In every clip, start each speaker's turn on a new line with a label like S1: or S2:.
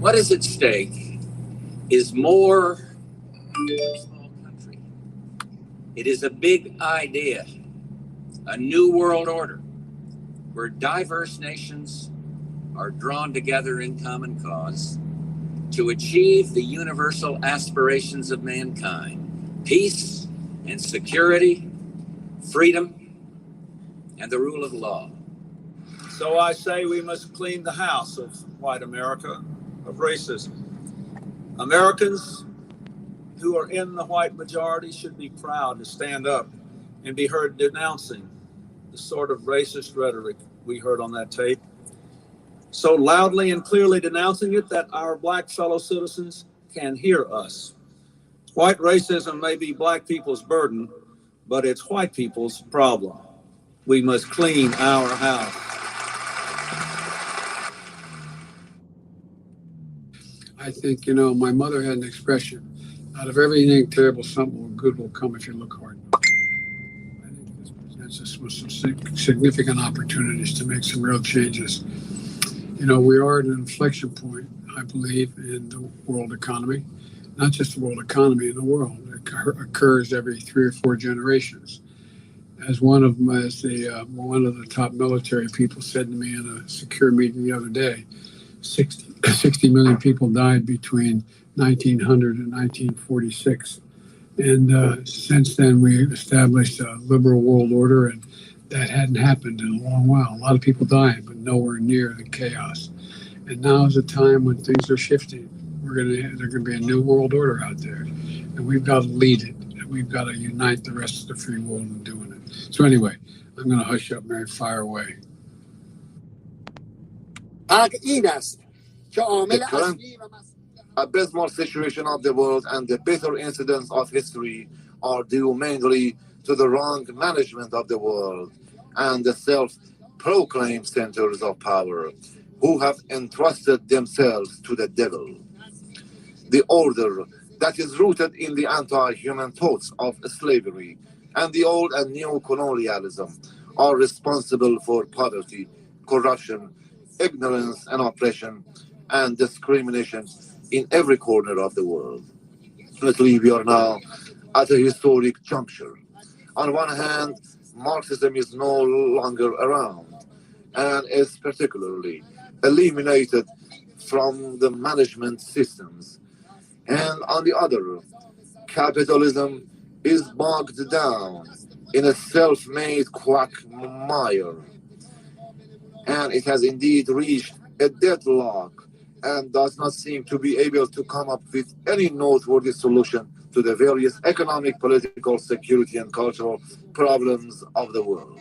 S1: What is at stake is more than a small country. It is a big idea, a new world order where diverse nations are drawn together in common cause to achieve the universal aspirations of mankind: peace and security, freedom, and the rule of law.
S2: So I say we must clean the house of white America of racism. Americans who are in the white majority should be proud to stand up and be heard denouncing the sort of racist rhetoric we heard on that tape, so loudly and clearly denouncing it that our black fellow citizens can hear us. White racism may be black people's burden, but it's white people's problem. We must clean our house.
S3: I think, my mother had an expression: out of everything terrible, something good will come if you look hard enough. I think this presents us with some significant opportunities to make some real changes. We are at an inflection point, I believe, in the world economy. Not just the world economy, in the world. It occurs every 3 or 4 generations. As one of the top military people said to me in a secure meeting the other day, 60 million people died between 1900 and 1946. And since then, we established a liberal world order, and that hadn't happened in a long while. A lot of people died, but nowhere near the chaos. And now is a time when things are shifting. There's going to be a new world order out there, and we've got to lead it. And we've got to unite the rest of the free world in doing it. So anyway, I'm going to hush up, Mary, fire away.
S4: The current abysmal situation of the world and the bitter incidents of history are due mainly to the wrong management of the world and the self-proclaimed centers of power who have entrusted themselves to the devil. The order that is rooted in the anti-human thoughts of slavery and the old and new colonialism are responsible for poverty, corruption, ignorance and oppression and discrimination in every corner of the world. Luckily, we are now at a historic juncture. On one hand, Marxism is no longer around and is particularly eliminated from the management systems. And on the other, capitalism is bogged down in a self-made quagmire. And it has indeed reached a deadlock and does not seem to be able to come up with any noteworthy solution to the various economic, political, security, and cultural problems of the world.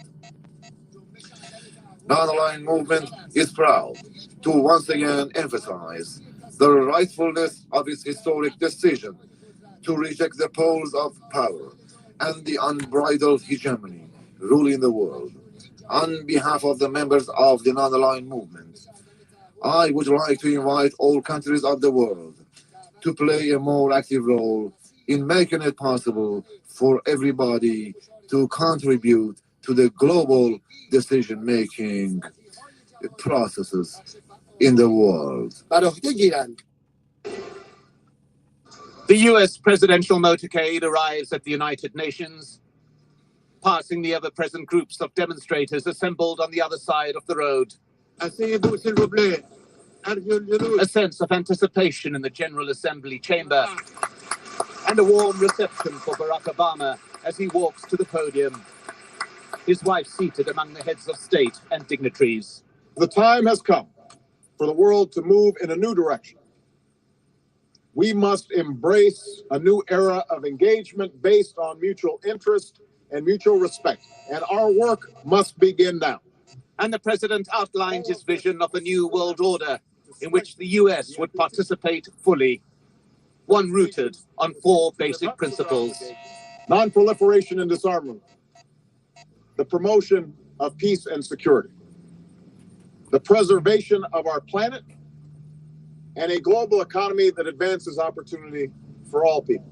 S4: Non-aligned movement is proud to once again emphasize the rightfulness of its historic decision to reject the poles of power and the unbridled hegemony ruling the world. On behalf of the members of the non-aligned movement, I would like to invite all countries of the world to play a more active role in making it possible for everybody to contribute to the global decision-making processes in the world.
S5: The US presidential motorcade arrives at the United Nations, passing the ever-present groups of demonstrators assembled on the other side of the road. A sense of anticipation in the General Assembly chamber, and a warm reception for Barack Obama as he walks to the podium, his wife seated among the heads of state and dignitaries.
S6: The time has come for the world to move in a new direction. We must embrace a new era of engagement based on mutual interest and mutual respect, and our work must begin now.
S5: And the president outlined his vision of a new world order in which the US would participate fully, one rooted on 4 basic principles:
S6: non-proliferation and disarmament, the promotion of peace and security, the preservation of our planet, and a global economy that advances opportunity for all people.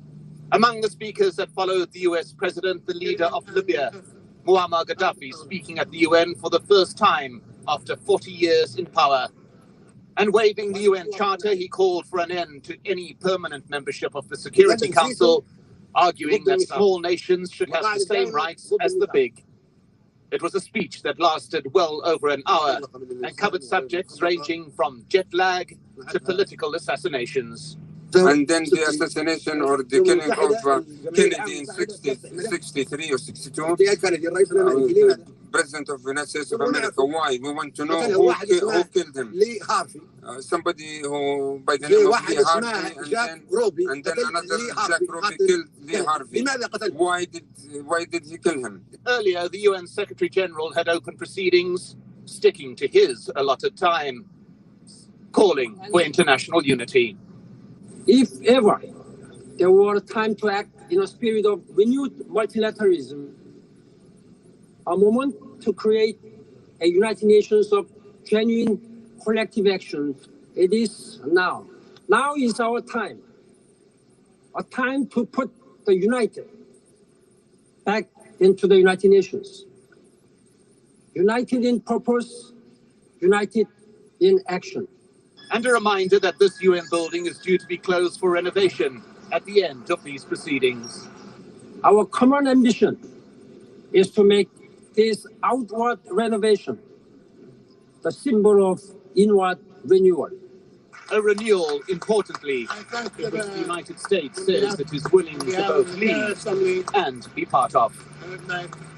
S5: Among the speakers that followed the US president, the leader of Libya, Muammar Gaddafi, speaking at the UN for the first time after 40 years in power. And waiving the UN Charter, he called for an end to any permanent membership of the Security Council, arguing that small nations should have the same rights as the big. It was a speech that lasted well over an hour and covered subjects ranging from jet lag to political assassinations.
S7: And then the assassination or the killing of Kennedy in 63 or 62, President of the United States of America. Why? We want to know who killed him. Somebody who, by the name of Lee Harvey, and then another Jack Ruby killed Lee Harvey. Why did he kill him?
S5: Earlier, the UN Secretary General had opened proceedings, sticking to his allotted time, calling for international unity.
S8: If ever there were time to act in a spirit of renewed multilateralism, a moment to create a United Nations of genuine collective action, it is now. Now is our time. A time to put the United back into the United Nations. United in purpose, united in action.
S5: And a reminder that this UN building is due to be closed for renovation at the end of these proceedings.
S8: Our common ambition is to make this outward renovation the symbol of inward renewal.
S5: A renewal, importantly, in which the United States says it is willing to both lead and be part of.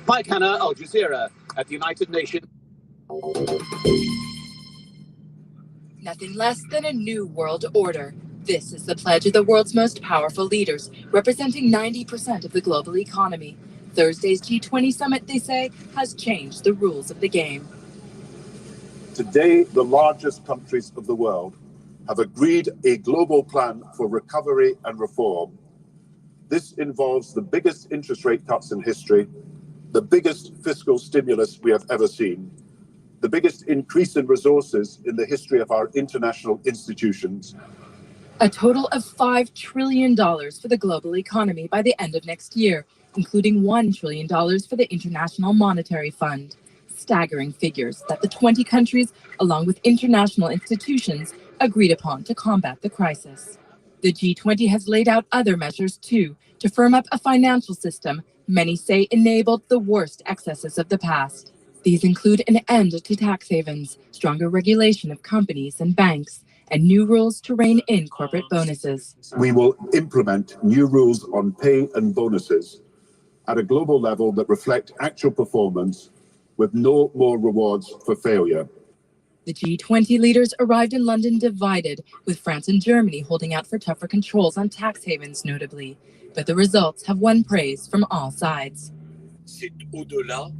S5: Mike Hanna, Al Jazeera, at the United Nations.
S9: Nothing less than a new world order. This is the pledge of the world's most powerful leaders, representing 90% of the global economy. Thursday's G20 summit, they say, has changed the rules of the game.
S10: Today, the largest countries of the world have agreed a global plan for recovery and reform. This involves the biggest interest rate cuts in history, the biggest fiscal stimulus we have ever seen, the biggest increase in resources in the history of our international institutions.
S9: A total of $5 trillion for the global economy by the end of next year, including $1 trillion for the International Monetary Fund. Staggering figures that the 20 countries, along with international institutions, agreed upon to combat the crisis. The G20 has laid out other measures, too, to firm up a financial system many say enabled the worst excesses of the past. These include an end to tax havens, stronger regulation of companies and banks, and new rules to rein in corporate bonuses.
S10: We will implement new rules on pay and bonuses at a global level that reflect actual performance with no more rewards for failure.
S9: The G20 leaders arrived in London divided, with France and Germany holding out for tougher controls on tax havens notably. But the results have won praise from all sides.
S11: C'est au-delà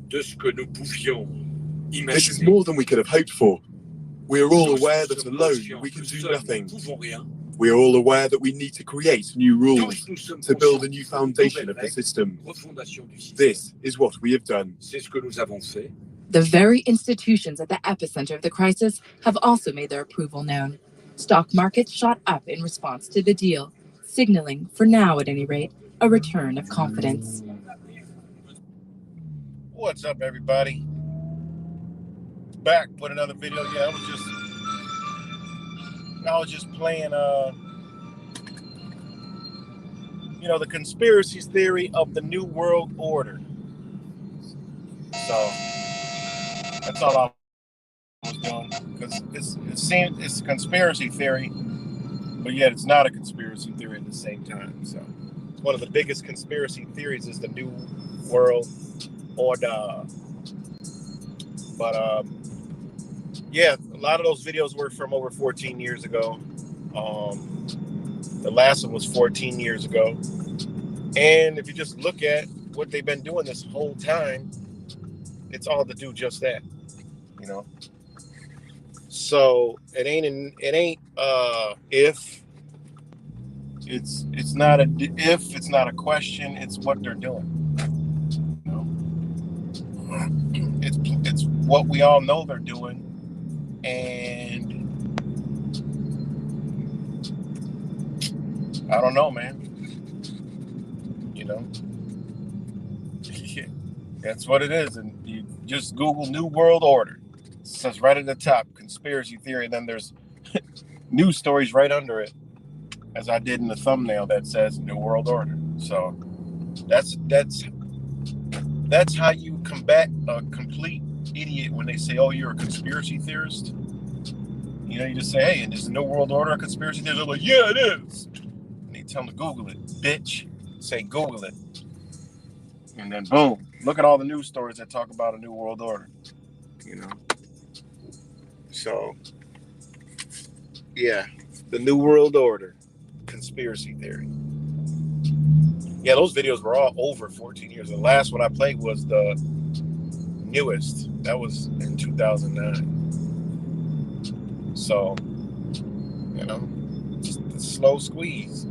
S11: de ce que nous pouvions imaginer.
S12: This is more than we could have hoped for. We are all aware that alone we can do nothing. We are all aware that we need to create new rules to build a new foundation of the system. This is what we have done.
S9: The very institutions at the epicenter of the crisis have also made their approval known. Stock markets shot up in response to the deal, signaling, for now at any rate, a return of confidence.
S13: What's up, everybody? Back with another video. Yeah, I was just playing the conspiracy theory of the New World Order. So that's all I was doing, because it's a conspiracy theory, but yet it's not a conspiracy theory at the same time. So it's one of the biggest conspiracy theories is the New World Order. But yeah, a lot of those videos were from over 14 years ago. The last one was 14 years ago. And if you just look at what they've been doing this whole time, it's all to do just that, you know. So it ain't if. It's not a if, it's not a question, it's what they're doing. You know? It's what we all know they're doing. And I don't know, man. You know, that's what it is. And you just Google New World Order. It says right at the top, conspiracy theory, and then there's news stories right under it, as I did in the thumbnail that says New World Order. So that's how you combat a complete idiot when they say, "Oh, you're a conspiracy theorist." You know, you just say, "Hey, and is the New World Order a conspiracy theory?" They're like, "Yeah, it is." And you tell them to Google it, bitch. Say Google it, and then boom, look at all the news stories that talk about a New World Order. You know, so yeah, the New World Order, conspiracy theory. Yeah, those videos were all over 14 years. The last one I played was the newest. That was in 2009. So, you know, just a slow squeeze.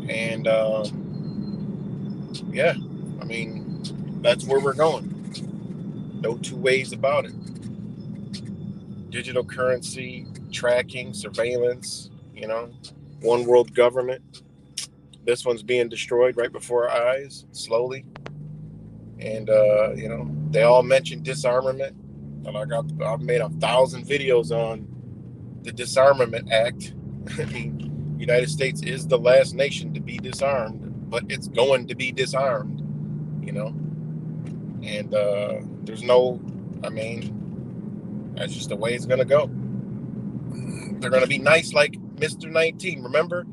S13: And, yeah, I mean, that's where we're going. No two ways about it. Digital currency, tracking, surveillance, you know, one world government. This one's being destroyed right before our eyes, slowly. And, you know, they all mention disarmament. And I've made 1,000 videos on the Disarmament Act. I mean, United States is the last nation to be disarmed, but it's going to be disarmed, you know. And there's no, I mean, that's just the way it's going to go. They're going to be nice like Mr. 19. Remember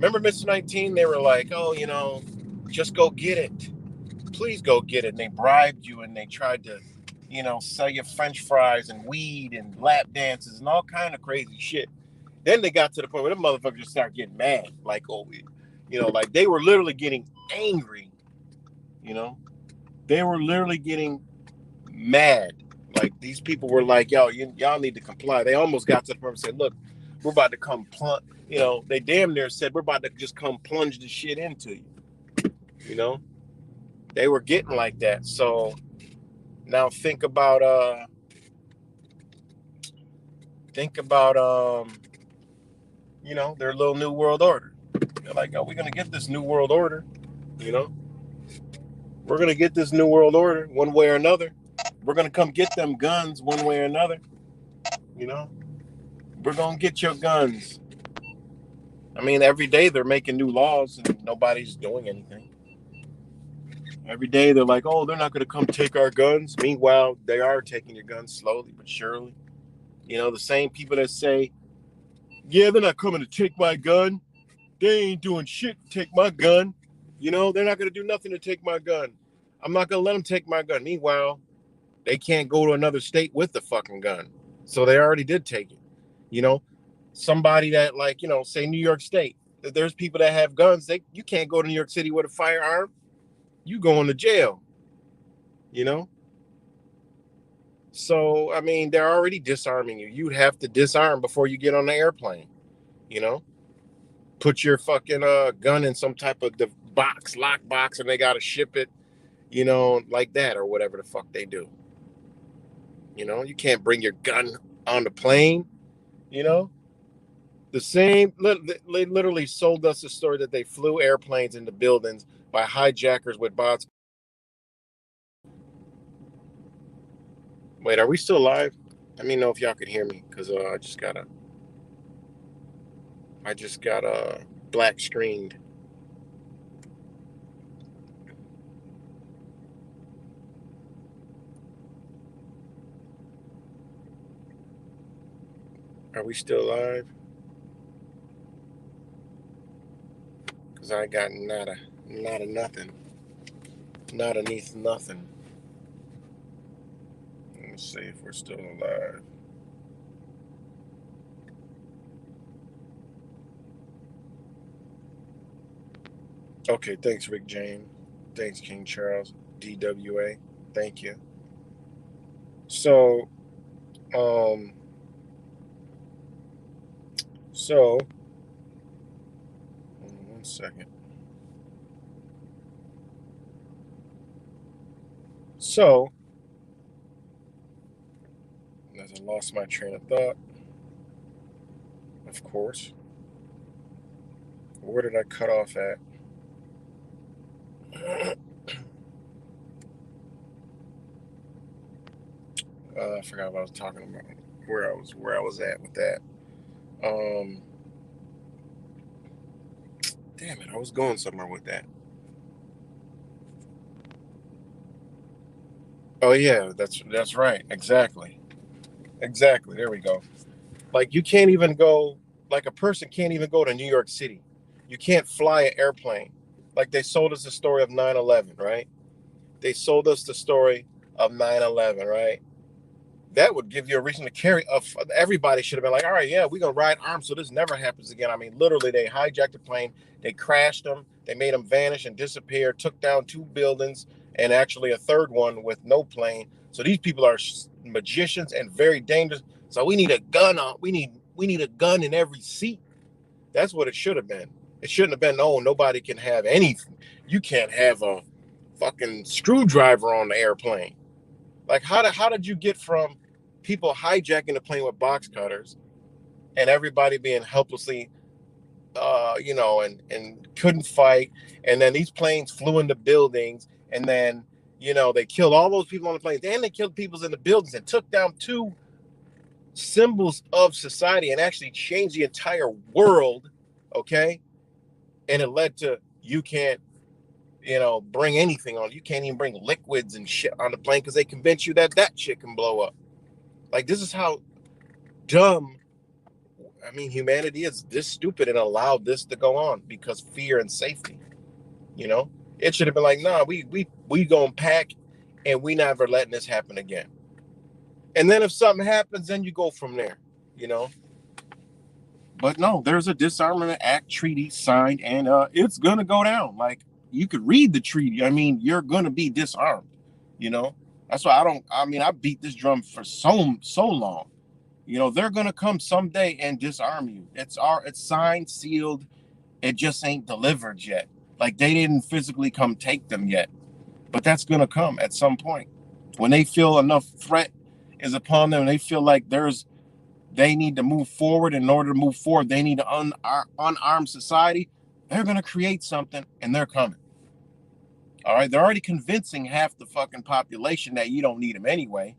S13: Mr. 19? They were like, "Oh, you know, just go get it. Please go get it." And they bribed you and they tried to, you know, sell you French fries and weed and lap dances and all kind of crazy shit. Then they got to the point where the motherfuckers just started getting mad. Like, oh, you know, like they were literally getting angry. You know, they were literally getting mad. Like these people were like, "Yo, y'all need to comply." They almost got to the point and said, "Look, we're about to come plunge." You know, they damn near said, "We're about to just come plunge the shit into you." You know, they were getting like that. So now think about you know, their little New World Order. They're like, "Oh, we're gonna get this New World Order, you know. We're gonna get this New World Order one way or another. We're gonna come get them guns one way or another, you know. We're gonna get your guns." I mean, every day they're making new laws and nobody's doing anything. Every day they're like, "Oh, they're not gonna come take our guns." Meanwhile, they are taking your guns slowly but surely. You know, the same people that say, "Yeah, they're not coming to take my gun. They ain't doing shit to take my gun. You know, they're not going to do nothing to take my gun. I'm not going to let them take my gun." Meanwhile, they can't go to another state with the fucking gun. So they already did take it. You know, somebody that, like, you know, say New York State, there's people that have guns. You can't go to New York City with a firearm. You going to jail, you know? So, I mean, they're already disarming you. You'd have to disarm before you get on the airplane, you know? Put your fucking gun in some type of box, lock box, and they got to ship it, you know, like that or whatever the fuck they do. You know, you can't bring your gun on the plane, you know. The same, they literally sold us a story that they flew airplanes into buildings by hijackers with bots. Wait, are we still live? Let me know if y'all can hear me, because I just got black screened. Are we still live? Because I got nada, nothing. Not underneath nothing. Let me see if we're still alive. Okay, thanks, Rick James. Thanks, King Charles. DWA. Thank you. So, hold on 1 second. So, as I lost my train of thought, of course. Where did I cut off at? I forgot what I was talking about. Where I was at with that. Damn it, I was going somewhere with that. Oh yeah, that's right. Exactly. There we go. Like you can't even go. Like a person can't even go to New York City. You can't fly an airplane. Like they sold us the story of 9/11, right? They sold us the story of 9/11, right? That would give you a reason to carry. Everybody should have been like, all right, yeah, we're going to ride armed so this never happens again. I mean, literally, they hijacked the plane. They crashed them. They made them vanish and disappear, took down 2 buildings and actually a third one with no plane. So these people are magicians and very dangerous. So we need a gun on. We need a gun in every seat. That's what it should have been. It shouldn't have been, no, nobody can have anything. You can't have a fucking screwdriver on the airplane. Like, how did you get from people hijacking the plane with box cutters and everybody being helplessly, and couldn't fight, and then these planes flew into buildings, and then, they killed all those people on the planes, and they killed people in the buildings and took down 2 symbols of society and actually changed the entire world, okay? And it led to you can't, bring anything on. You can't even bring liquids and shit on the plane because they convince you that shit can blow up. Like, this is how dumb, humanity is this stupid and allowed this to go on because fear and safety, It should have been like, nah, we gonna pack and we never letting this happen again. And then if something happens, then you go from there, But no, there's a disarmament act treaty signed and it's gonna go down. Like, you could read the treaty. You're gonna be disarmed, That's why I beat this drum for so long. They're gonna come someday and disarm you. It's signed, sealed. It just ain't delivered yet. Like, they didn't physically come take them yet. But that's gonna come at some point. When they feel enough threat is upon them and they feel like they need to move forward. In order to move forward, they need to unarm society. They're going to create something, and they're coming. All right? They're already convincing half the fucking population that you don't need them anyway.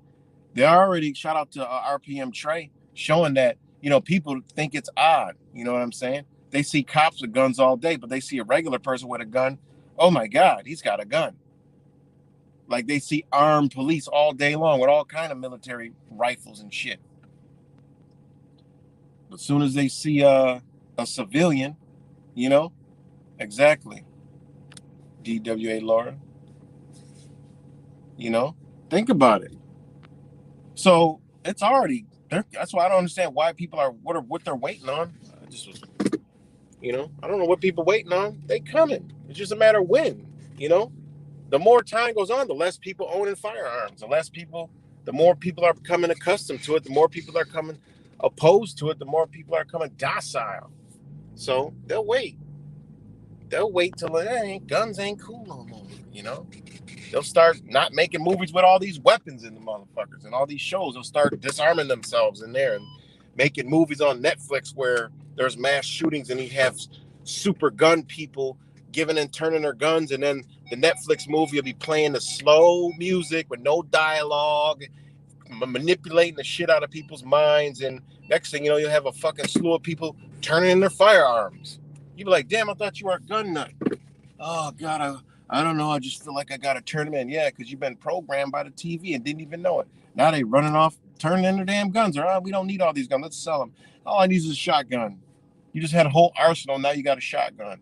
S13: They're already, shout out to RPM Trey, showing that, people think it's odd. You know what I'm saying? They see cops with guns all day, but they see a regular person with a gun. Oh, my God, he's got a gun. Like, they see armed police all day long with all kind of military rifles and shit. As soon as they see a civilian, exactly. DWA Laura, think about it. So it's already there. That's why I don't understand why people are what they're waiting on. I don't know what people waiting on. They coming. It's just a matter of when. The more time goes on, the less people owning firearms. The more people are becoming accustomed to it. The more people are coming opposed to it, the more people are coming docile. So they'll wait. They'll wait till guns ain't cool no more, They'll start not making movies with all these weapons in the motherfuckers and all these shows. They'll start disarming themselves in there and making movies on Netflix where there's mass shootings and you have super gun people giving and turning their guns, and then the Netflix movie will be playing the slow music with no dialogue, manipulating the shit out of people's minds, and next thing you know, you'll have a fucking slew of people turning in their firearms. You'll be like, damn, I thought you were a gun nut. Oh, God, I don't know. I just feel like I got to turn them in. Yeah, because you've been programmed by the TV and didn't even know it. Now they running off, turning in their damn guns. Or, we don't need all these guns. Let's sell them. All I need is a shotgun. You just had a whole arsenal. Now you got a shotgun.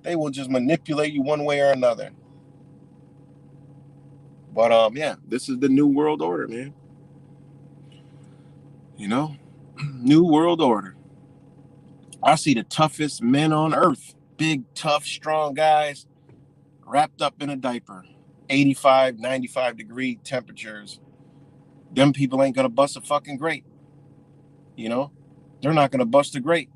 S13: They will just manipulate you one way or another. But yeah, this is the new world order, man. New world order. I see the toughest men on earth, big, tough, strong guys wrapped up in a diaper, 85, 95 degree temperatures. Them people ain't gonna bust a fucking grape. They're not gonna bust a grape.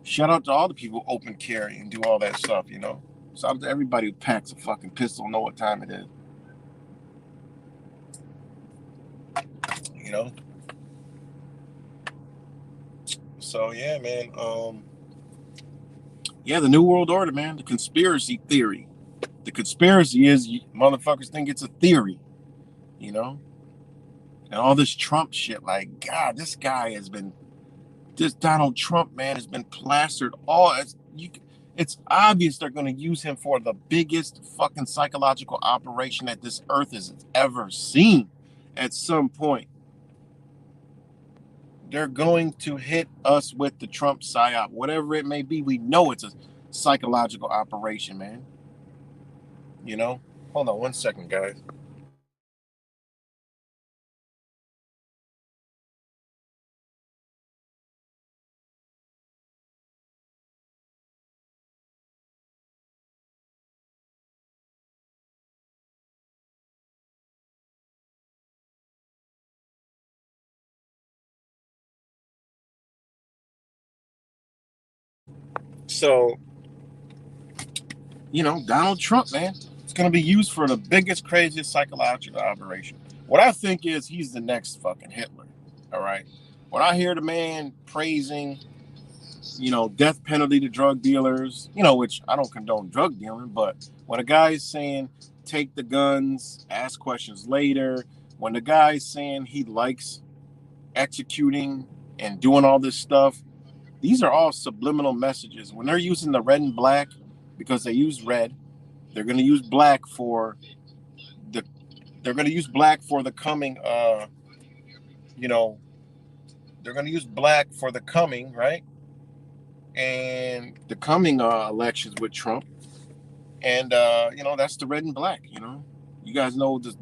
S13: Shout out to all the people who open carry and do all that stuff, Shout out to everybody who packs a fucking pistol, know what time it is. So yeah, man. Yeah, the New World Order, man. The conspiracy theory. The conspiracy is motherfuckers think it's a theory, you know? And all this Trump shit, like, God, this Donald Trump, man, has been plastered it's obvious they're going to use him for the biggest fucking psychological operation that this earth has ever seen at some point. They're going to hit us with the Trump psyop, whatever it may be. We know it's a psychological operation, man. You know? Hold on 1 second, guys. So, you know, Donald Trump, man, it's going to be used for the biggest, craziest psychological operation. What I think is he's the next fucking Hitler, all right? When I hear the man praising, you know, death penalty to drug dealers, you know, which I don't condone drug dealing, but when a guy is saying take the guns, ask questions later, when the guy is saying he likes executing and doing all this stuff, these are all subliminal messages. When they're using the red and black, because they use red, they're going to use black for the coming, you know, they're going to use black for the coming, right? And the coming elections with Trump. And, you know, that's the red and black, you know. You guys know, do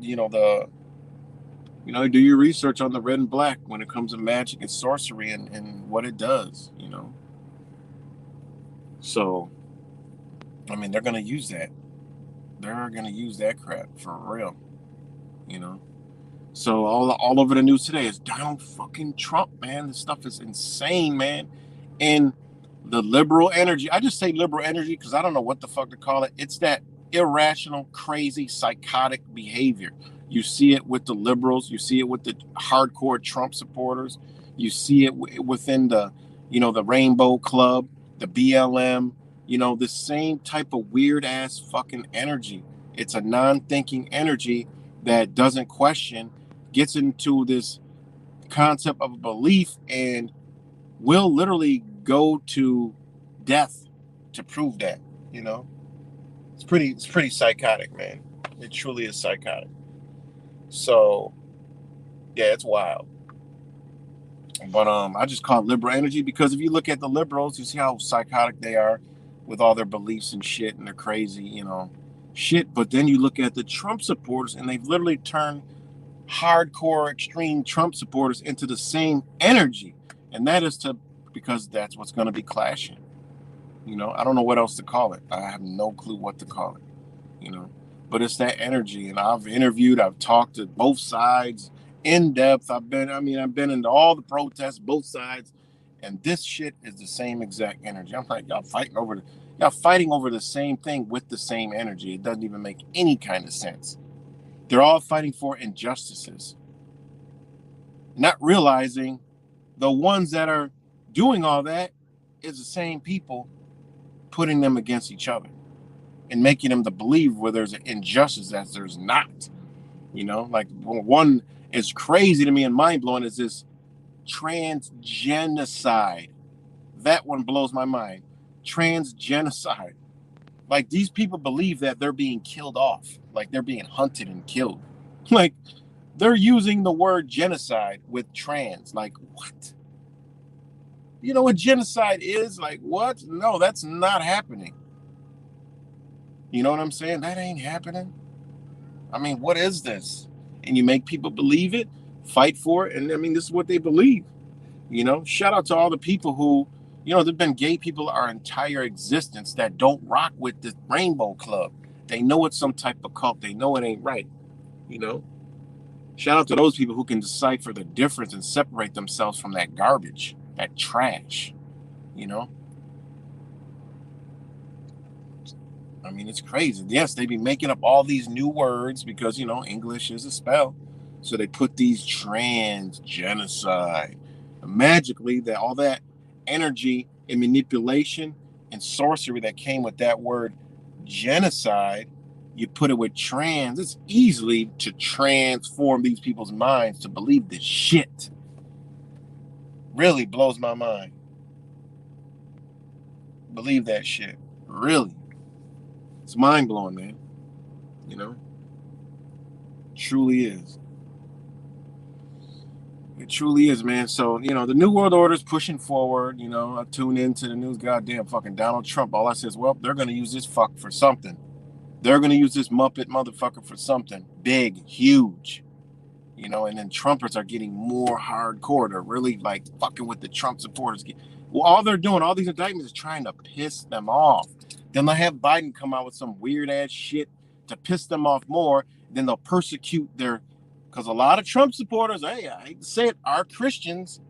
S13: your research on the red and black when it comes to magic and sorcery and what it does, you know. So, I mean, they're going to use that. They're going to use that crap for real, you know. So all over the news today is Donald fucking Trump, man. This stuff is insane, man. And the liberal energy, I just say liberal energy because I don't know what the fuck to call it. It's that irrational, crazy, psychotic behavior. You see it with the liberals. You see it with the hardcore Trump supporters. You see it within the, you know, the Rainbow Club, the BLM, you know, the same type of weird ass fucking energy. It's a non-thinking energy that doesn't question, gets into this concept of a belief and will literally go to death to prove that, you know. It's pretty psychotic, man. It truly is psychotic. So, yeah, it's wild. But I just call it liberal energy because if you look at the liberals, you see how psychotic they are with all their beliefs and shit, and they're crazy, you know, shit. But then you look at the Trump supporters, and they've literally turned hardcore, extreme Trump supporters into the same energy, and that is because that's what's going to be clashing. You know, I don't know what else to call it. I have no clue what to call it. You know, but it's that energy, and I've talked to both sides in depth. I've been into all the protests, both sides, and this shit is the same exact energy. I'm like, y'all fighting over the same thing with the same energy. It doesn't even make any kind of sense. They're all fighting for injustices, not realizing the ones that are doing all that is the same people putting them against each other and making them to believe where there's an injustice as there's not. You know, like one is crazy to me and mind-blowing is this transgenocide. That one blows my mind. Transgenocide. Like, these people believe that they're being killed off, like they're being hunted and killed. Like, they're using the word genocide with trans. Like, what? You know what genocide is? Like, what? No, that's not happening. You know what I'm saying? That ain't happening. I mean, what is this? And you make people believe it, fight for it, and I mean, this is what they believe. You know, shout out to all the people who, you know, there've been gay people our entire existence that don't rock with the Rainbow Club. They know it's some type of cult. They know it ain't right. You know, shout out to those people who can decipher the difference and separate themselves from that garbage, that trash. You know, I mean, it's crazy. Yes, they be making up all these new words because, you know, English is a spell. So they put these trans genocide. Magically, that all that energy and manipulation and sorcery that came with that word genocide, you put it with trans, it's easily to transform these people's minds to believe this shit. Really blows my mind. Believe that shit. Really. It's mind blowing, man. You know? Truly is. It truly is, man. So, you know, the New World Order is pushing forward. You know, I tune into the news. Goddamn fucking Donald Trump. All I say is, well, they're going to use this fuck for something. They're going to use this Muppet motherfucker for something big, huge. You know, and then Trumpers are getting more hardcore. They're really like fucking with the Trump supporters. Well, all they're doing, all these indictments is trying to piss them off. Then they'll have Biden come out with some weird ass shit to piss them off more. Then they'll persecute because a lot of Trump supporters, hey, I hate to say it, are Christians.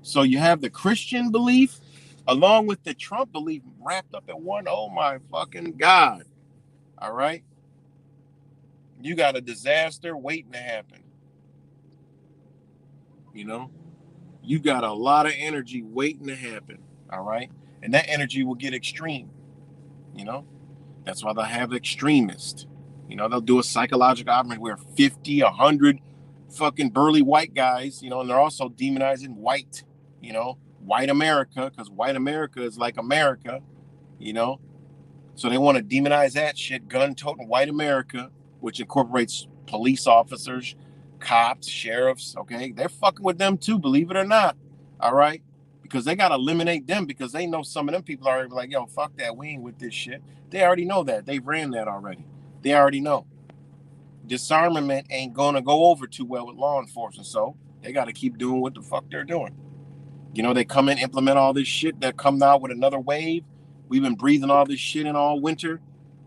S13: So you have the Christian belief along with the Trump belief wrapped up in one. Oh my fucking God. All right. You got a disaster waiting to happen. You know, you got a lot of energy waiting to happen. All right. And that energy will get extreme. You know, that's why they'll have extremists. You know, they'll do a psychological operation where 50, 100 fucking burly white guys, you know, and they're also demonizing white, you know, white America, because white America is like America, you know. So they want to demonize that shit, gun-toting white America, which incorporates police officers, cops, sheriffs, okay? They're fucking with them too, believe it or not, all right? Because they got to eliminate them because they know some of them people are like, yo, fuck that, we ain't with this shit. They already know that. They ran that already. They already know. Disarmament ain't going to go over too well with law enforcement, so they got to keep doing what the fuck they're doing. You know, they come in, implement all this shit. They're coming out with another wave. We've been breathing all this shit in all winter.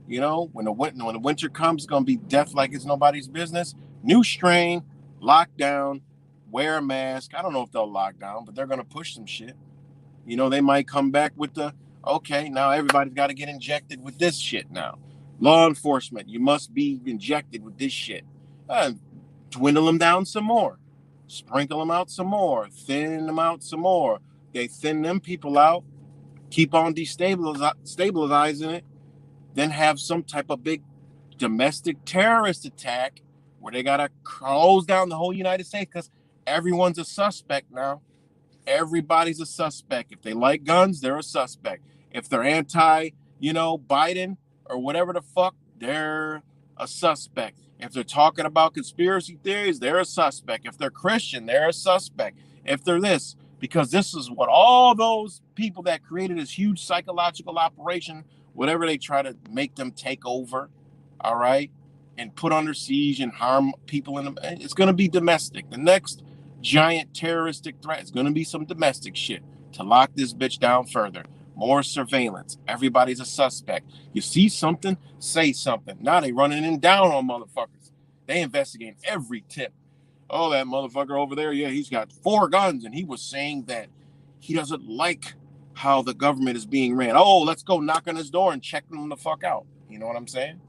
S13: You know, when the winter comes, it's going to be death like it's nobody's business. New strain, lockdown, wear a mask. I don't know if they'll lock down, but they're going to push some shit. You know, they might come back with okay, now everybody's got to get injected with this shit now. Law enforcement, you must be injected with this shit. Dwindle them down some more. Sprinkle them out some more. Thin them out some more. They thin them people out. Keep on stabilizing it. Then have some type of big domestic terrorist attack where they got to close down the whole United States because everyone's a suspect now. Everybody's a suspect. If they like guns, they're a suspect. If they're anti, Biden or whatever the fuck, they're a suspect. If they're talking about conspiracy theories, they're a suspect. If they're Christian, they're a suspect. If they're this, because this is what all those people that created this huge psychological operation, whatever they try to make them take over, all right, and put under siege and harm people in them, it's going to be domestic. The next giant terroristic threat is going to be some domestic shit to lock this bitch down further. More surveillance. Everybody's a suspect. You see something, say something. Now they running in down on motherfuckers. They investigate every tip. Oh, that motherfucker over there, yeah, he's got 4 guns, and he was saying that he doesn't like how the government is being ran. Oh, let's go knock on his door and check him the fuck out. You know what I'm saying?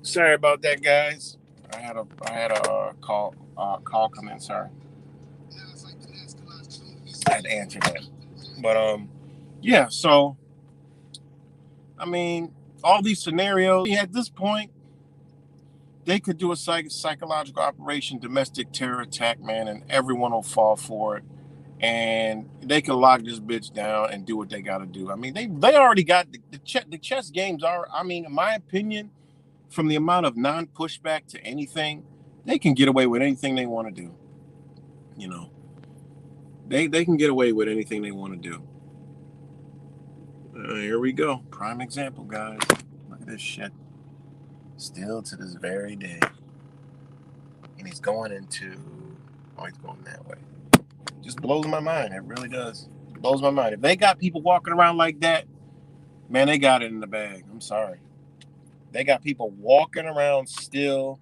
S13: Sorry about that, guys. I had a call come in. Sorry, I had to answer that. But yeah. So, I mean, all these scenarios at this point, they could do a psychological operation, domestic terror attack, man, and everyone will fall for it. And they can lock this bitch down and do what they got to do. I mean, they already got the chess games are. I mean, in my opinion, from the amount of non-pushback to anything, they can get away with anything they want to do. You know, they can get away with anything they want to do. Here we go. Prime example, guys. Look at this shit. Still to this very day. And he's going into... Oh, he's going that way. Just blows my mind. It really does. It blows my mind. If they got people walking around like that, man, they got it in the bag. I'm sorry. They got people walking around still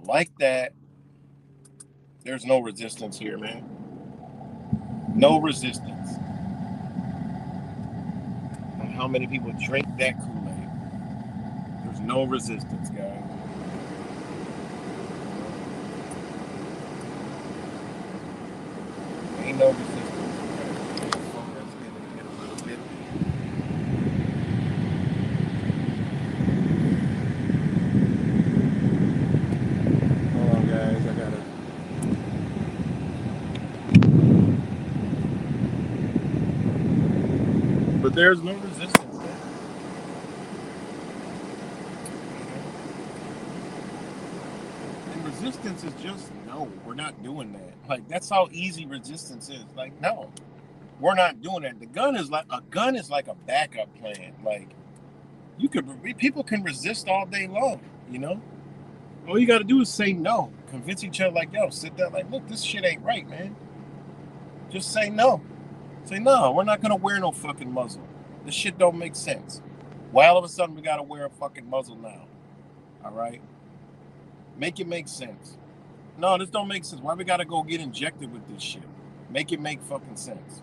S13: like that. There's no resistance here, man. No resistance. And how many people drink that Kool-Aid? There's no resistance, guys. Ain't no resistance. Hold on, guys. I gotta. But there's no resistance there. And resistance is just no, we're not doing that. Like, that's how easy resistance is. Like, no, we're not doing that. A gun is like a backup plan. Like, people can resist all day long, you know? All you got to do is say no. Convince each other, like, yo, sit down, like, look, this shit ain't right, man. Just say no. Say, no, we're not going to wear no fucking muzzle. This shit don't make sense. Why all of a sudden we got to wear a fucking muzzle now? All right? Make it make sense. No, this don't make sense. Why we got to go get injected with this shit? Make it make fucking sense.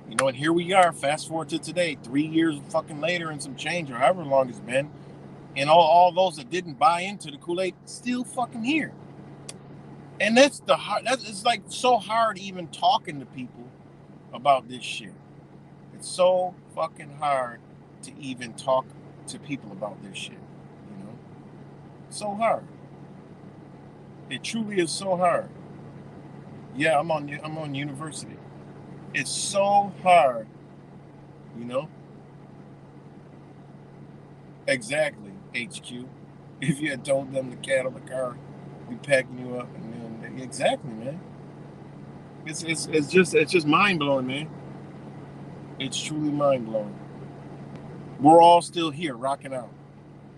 S13: You know, and here we are, fast forward to today, 3 years fucking later and some change, or however long it's been, and all those that didn't buy into the Kool-Aid still fucking here. And it's like so hard even talking to people about this shit. It's so fucking hard to even talk to people about this shit, you know? So hard. It truly is so hard. Yeah, I'm on university. It's so hard, you know? Exactly, HQ. If you had told them the cat on the car be packing you up, and then exactly, man. It's just mind blowing, man. It's truly mind blowing. We're all still here, rocking out.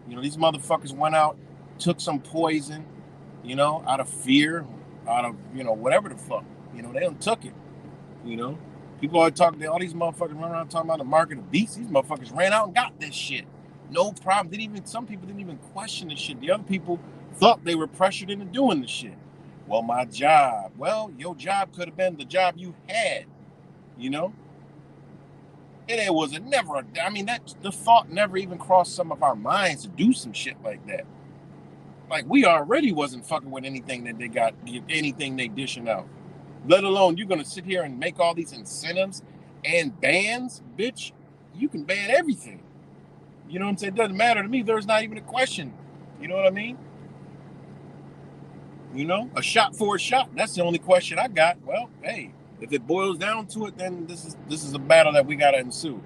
S13: You know, these motherfuckers went out, took some poison, you know, out of fear, out of, you know, whatever the fuck. You know, they done took it. You know, people are talking. All these motherfuckers run around talking about the market of beasts. These motherfuckers ran out and got this shit. No problem. Some people didn't even question the shit. The other people thought they were pressured into doing the shit. Well, my job. Well, your job could have been the job you had. You know, and it was never. I mean, the thought never even crossed some of our minds to do some shit like that. Like, we already wasn't fucking with anything that they got, anything they dishing out. Let alone you're gonna sit here and make all these incentives and bans, bitch. You can ban everything. You know what I'm saying? It doesn't matter to me. There's not even a question. You know what I mean? You know, a shot for a shot. That's the only question I got. Well, hey, if it boils down to it, then this is a battle that we gotta ensue.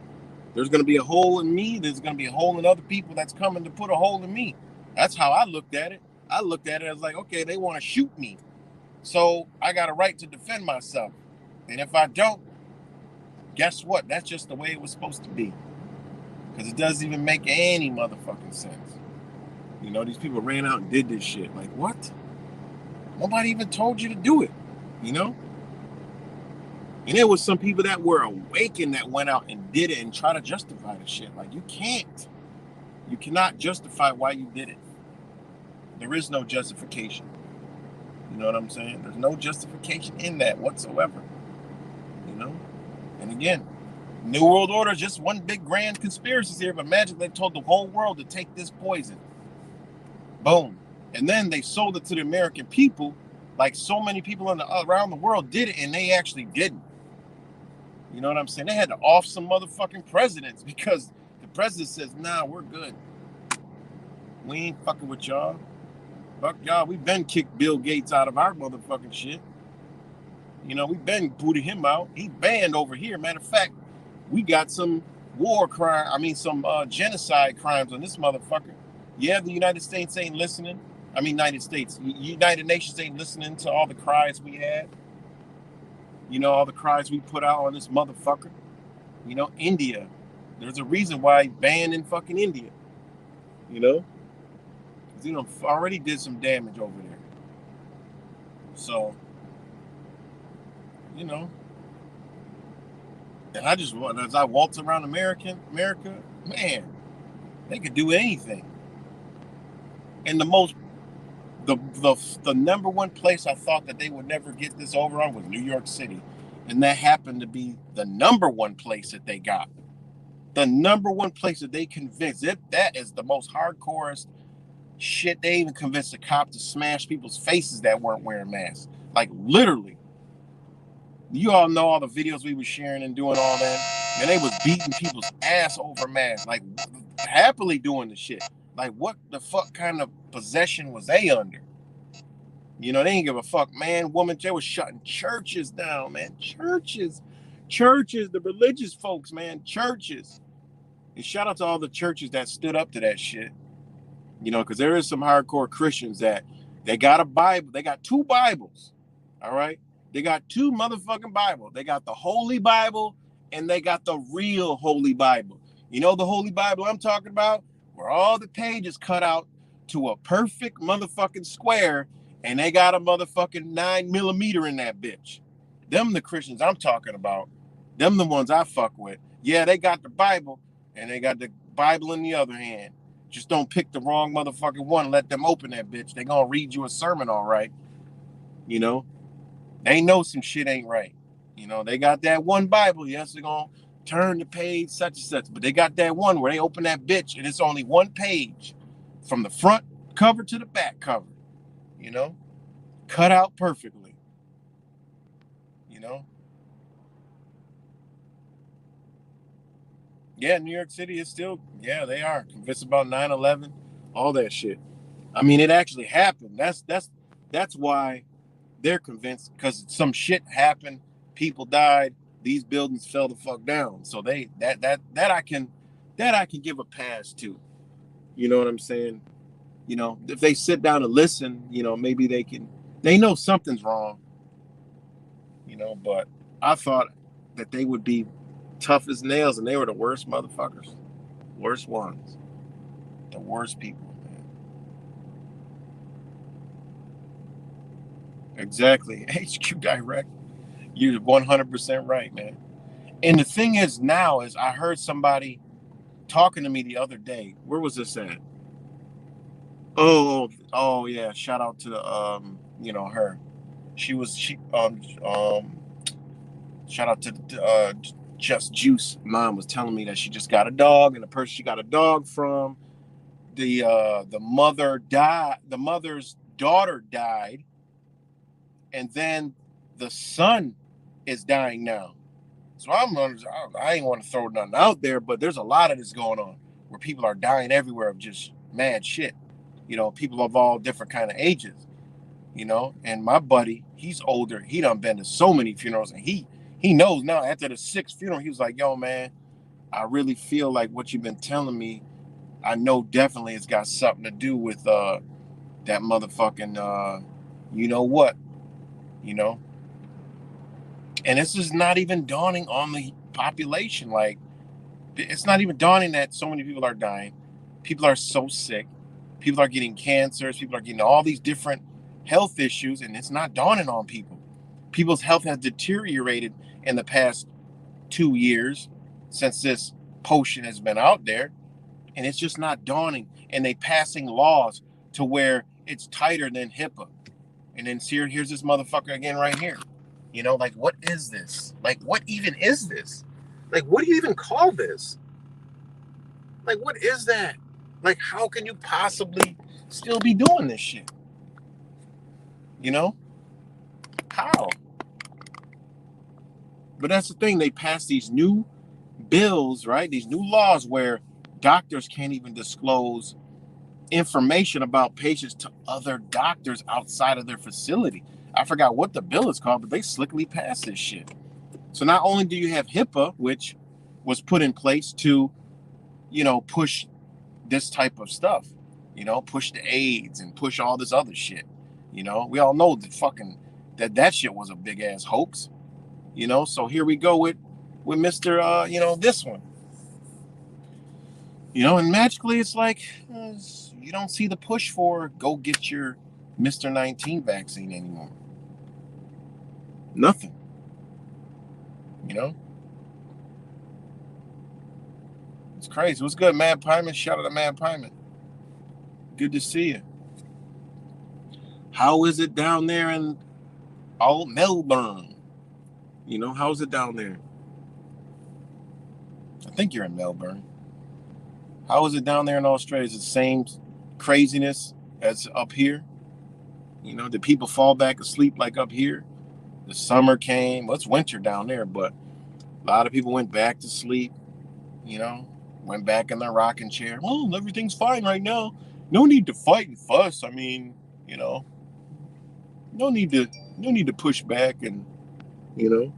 S13: There's gonna be a hole in me. There's gonna be a hole in other people that's coming to put a hole in me. That's how I looked at it. I looked at it as like, okay, they want to shoot me. So I got a right to defend myself. And if I don't, guess what? That's just the way it was supposed to be. Because it doesn't even make any motherfucking sense. You know, these people ran out and did this shit. Like, what? Nobody even told you to do it. You know? And there was some people that were awakened that went out and did it and try to justify the shit. Like, you can't. You cannot justify why you did it. There is no justification. You know what I'm saying? There's no justification in that whatsoever. You know? And again, New World Order is just one big grand conspiracy here, but imagine they told the whole world to take this poison. Boom. And then they sold it to the American people, like so many people around the world did it, and they actually didn't. You know what I'm saying? They had to off some motherfucking presidents because the president says, nah, we're good. We ain't fucking with y'all. Fuck y'all. We been kicked Bill Gates out of our motherfucking shit. You know, we been booted him out. He banned over here. Matter of fact, we got some some genocide crimes on this motherfucker. Yeah, the United States ain't listening. United Nations ain't listening to all the cries we had. You know, all the cries we put out on this motherfucker. You know, India. There's a reason why he banned in fucking India. You know? Because, you know, already did some damage over there. So, you know. And as I walked around America, man, they could do anything. And the number one place I thought that they would never get this over on was New York City. And that happened to be the number one place that they got. The number one place that they convinced it. That is the most hardcorest shit. They even convinced the cop to smash people's faces that weren't wearing masks. Like literally. You all know all the videos we were sharing and doing all that. And they was beating people's ass over masks. Like happily doing the shit. Like what the fuck kind of possession was they under? You know, they didn't give a fuck, man, woman. They was shutting churches down, man. Churches, the religious folks, man, churches. And shout out to all the churches that stood up to that shit. You know, because there is some hardcore Christians that they got a Bible. They got 2 Bibles. All right. They got 2 motherfucking Bibles. They got the Holy Bible and they got the real Holy Bible. You know the Holy Bible I'm talking about? Where all the pages cut out to a perfect motherfucking square, and they got a motherfucking 9mm in that bitch. Them the Christians I'm talking about. Them the ones I fuck with. Yeah, they got the Bible, and they got the Bible in the other hand. Just don't pick the wrong motherfucking one. Let them open that bitch. They gonna read you a sermon, all right. You know, they know some shit ain't right. You know, they got that one Bible. Yes, they're gonna turn the page such and such, but they got that one where they open that bitch and it's only one page from the front cover to the back cover, you know, cut out perfectly, you know. Yeah, New York City is still, yeah, they are convinced about 9/11, all that shit. I mean, it actually happened. That's why they're convinced, because some shit happened, people died, these buildings fell the fuck down. So that I can give a pass to. You know what I'm saying? You know, if they sit down and listen, you know, maybe they know something's wrong. You know, but I thought that they would be tough as nails, and they were the worst motherfuckers. Worst ones. The worst people, man. Exactly. HQ Direct. You're 100% right, man. And the thing is now is I heard somebody talking to me the other day. Where was this at? Oh yeah. Shout out to you know, her. Shout out to Just Juice. Mom was telling me that she just got a dog, and the person she got a dog from, the mother died. The mother's daughter died, and then the son is dying now. So I ain't want to throw nothing out there, but there's a lot of this going on where people are dying everywhere of just mad shit. You know, people of all different kind of ages. You know, and my buddy, he's older. He done been to so many funerals, and he knows now. After the 6th funeral, he was like, "Yo, man, I really feel like what you've been telling me, I know definitely it's got something to do with that motherfucking you know what, you know." And this is not even dawning on the population. Like, it's not even dawning that so many people are dying. People are so sick. People are getting cancers. People are getting all these different health issues, and it's not dawning on people. People's health has deteriorated in the past 2 years since this potion has been out there, and it's just not dawning. And they passing laws to where it's tighter than HIPAA. And then here's this motherfucker again right here. You know, like, what is this? Like, what even is this? Like, what do you even call this? Like, what is that? Like, how can you possibly still be doing this shit? You know? How? But that's the thing. They pass these new bills, right? These new laws where doctors can't even disclose information about patients to other doctors outside of their facility. I forgot what the bill is called, but they slickly passed this shit. So not only do you have HIPAA, which was put in place to, you know, push this type of stuff, you know, push the AIDS and push all this other shit. You know, we all know that shit was a big ass hoax. You know, so here we go with Mr. You know, this one. You know, and magically it's like you don't see the push for go get your Mr. 19 vaccine anymore. Nothing. You know? It's crazy. What's good, Mad Pyman? Shout out to Mad Pyman. Good to see you. How is it down there in Melbourne? You know, how's it down there? I think you're in Melbourne. How is it down there in Australia? Is it the same craziness as up here? You know, did people fall back asleep like up here? The summer came. Well, it's winter down there, but a lot of people went back to sleep, you know, went back in their rocking chair. Well, everything's fine right now. No need to fight and fuss. I mean, you know, no need to push back and, you know,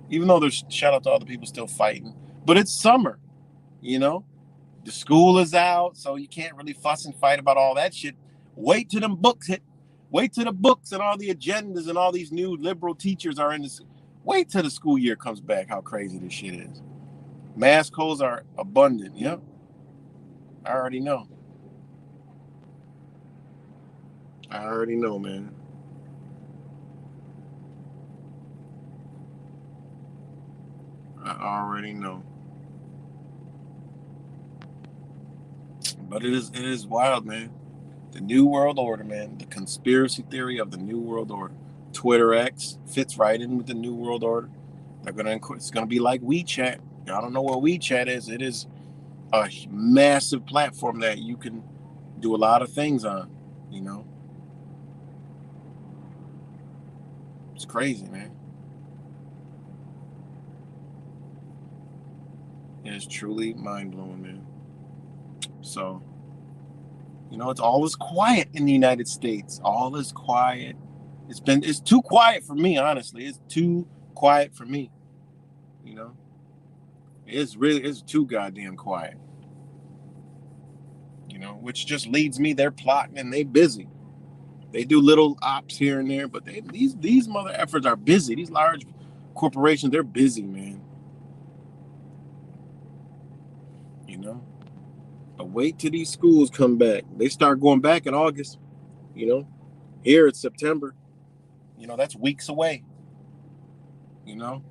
S13: even though there's shout out to all the people still fighting, but it's summer, you know, the school is out, so you can't really fuss and fight about all that shit. Wait till them books hit. Wait till the books and all the agendas and all these new liberal teachers are in this. Wait till the school year comes back. How crazy this shit is. Mask holes are abundant. Yep. I already know. I already know, man. I already know. But it is wild, man. The New World Order, man. The conspiracy theory of the New World Order. Twitter X fits right in with the New World Order. It's gonna be like WeChat. I don't know what WeChat is. It is a massive platform that you can do a lot of things on, you know. It's crazy, man. It is truly mind-blowing, man. So, you know, it's all is quiet in the United States. All is quiet. It's too quiet for me, honestly. It's too quiet for me. You know? It's too goddamn quiet. You know, which just leads me, they're plotting and they busy. They do little ops here and there, but these mother efforts are busy. These large corporations, they're busy, man. You know? But wait till these schools come back. They start going back in August. You know? Here it's September. You know, that's weeks away. You know?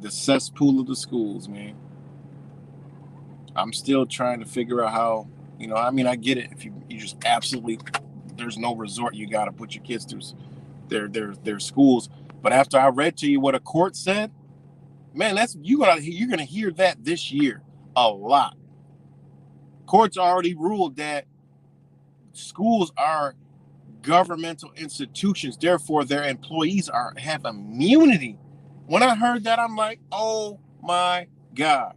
S13: The cesspool of the schools, man. I'm still trying to figure out how, you know, I mean, I get it. If you just absolutely, there's no resort, you got to put your kids through their schools. But after I read to you what a court said, man, you're gonna hear that this year a lot. Courts already ruled that schools are governmental institutions, therefore their employees have immunity. When I heard that, I'm like, oh my God,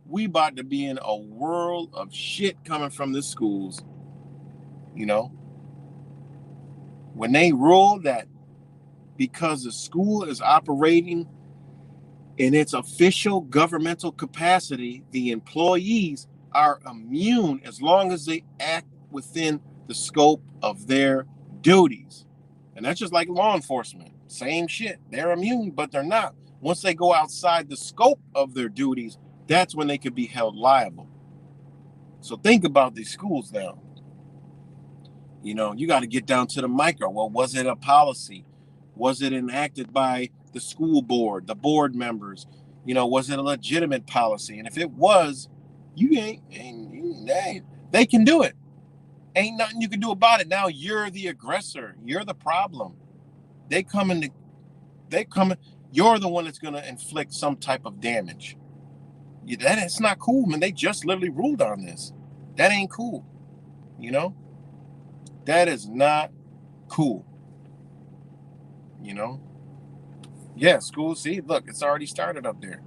S13: we about to be in a world of shit coming from the schools. You know, when they ruled that because the school is operating in its official governmental capacity, the employees are immune as long as they act within the scope of their duties. And that's just like law enforcement. Same shit. They're immune, but they're not. Once they go outside the scope of their duties, that's when they could be held liable. So think about these schools now. You know, you got to get down to the micro. Well, was it a policy? Was it enacted by the school board, the board members? You know, was it a legitimate policy? And if it was, they can do it. Ain't nothing you can do about it. Now you're the aggressor. You're the problem. You're the one that's going to inflict some type of damage. It's not cool, man. They just literally ruled on this. That ain't cool. You know, that is not cool. You know, yeah, school. See, look, it's already started up there.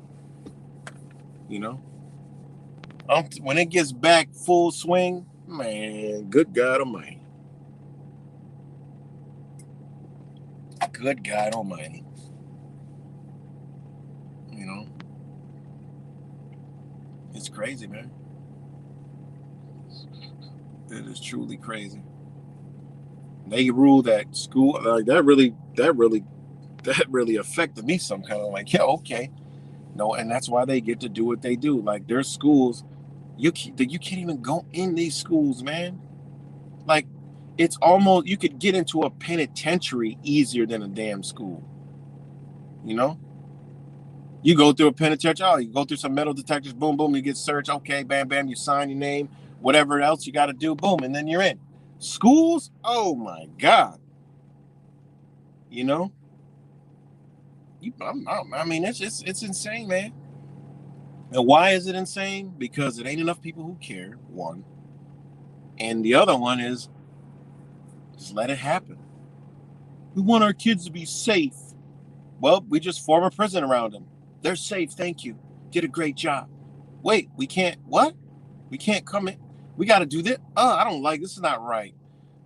S13: You know, when it gets back full swing, man, good God Almighty. Good God Almighty. You know, it's crazy, man. It is truly crazy. They rule that school, like that really affected me some kind of like, yeah, okay. No, and that's why they get to do what they do. Like their schools, you can't even go in these schools, man. Like it's almost, you could get into a penitentiary easier than a damn school. You know? You go through a penitentiary, you go through some metal detectors, boom, boom, you get searched, okay, bam, bam, you sign your name, whatever else you got to do, boom, and then you're in. Schools, oh my God. You know? I mean, it's insane, man. And why is it insane? Because it ain't enough people who care, one. And the other one is, just let it happen. We want our kids to be safe. Well, we just form a prison around them. They're safe, thank you. Did a great job. Wait, we can't, what? We can't come in. We got to do this. I don't like, this is not right.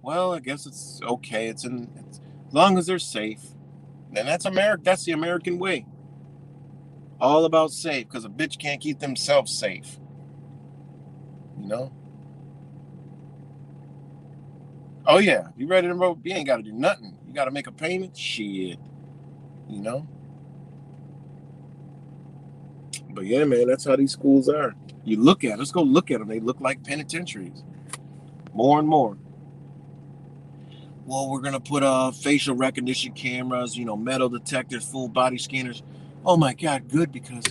S13: Well, I guess it's okay. As long as they're safe. And that's America. That's the American way. All about safe, because a bitch can't keep themselves safe. You know? Oh, yeah. You ready to roll? You ain't got to do nothing. You got to make a payment? Shit. You know? But yeah, man, that's how these schools are. You look at, let's go look at them. They look like penitentiaries. More and more. Well, we're going to put facial recognition cameras, you know, metal detectors, full body scanners. Oh my God, good, because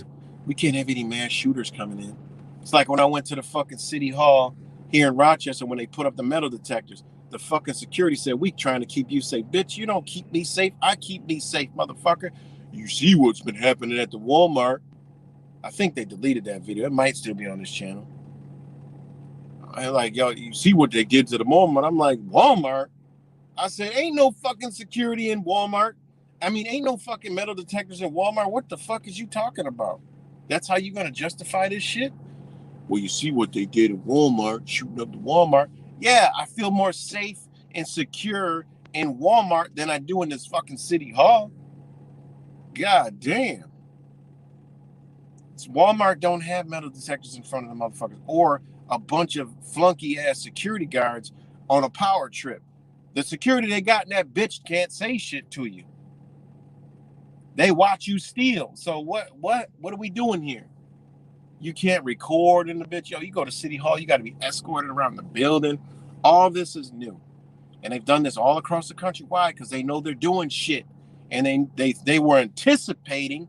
S13: we can't have any mass shooters coming in. It's like when I went to the fucking city hall here in Rochester when they put up the metal detectors. The fucking security said, we trying to keep you safe. Bitch, you don't keep me safe. I keep me safe, motherfucker. You see what's been happening at the Walmart. I think they deleted that video. It might still be on this channel. I like, yo, you see what they did to the Walmart. I'm like, Walmart? I said, ain't no fucking security in Walmart. I mean, ain't no fucking metal detectors in Walmart. What the fuck is you talking about? That's how you gonna justify this shit? Well, you see what they did at Walmart, shooting up the Walmart. Yeah, I feel more safe and secure in Walmart than I do in this fucking city hall. God damn. Walmart don't have metal detectors in front of the motherfuckers or a bunch of flunky ass security guards on a power trip. The security they got in that bitch can't say shit to you. They watch you steal. So what are we doing here? You can't record in the bitch. Yo, you go to City Hall, you got to be escorted around the building. All this is new. And they've done this all across the country. Why? Because they know they're doing shit. And they were anticipating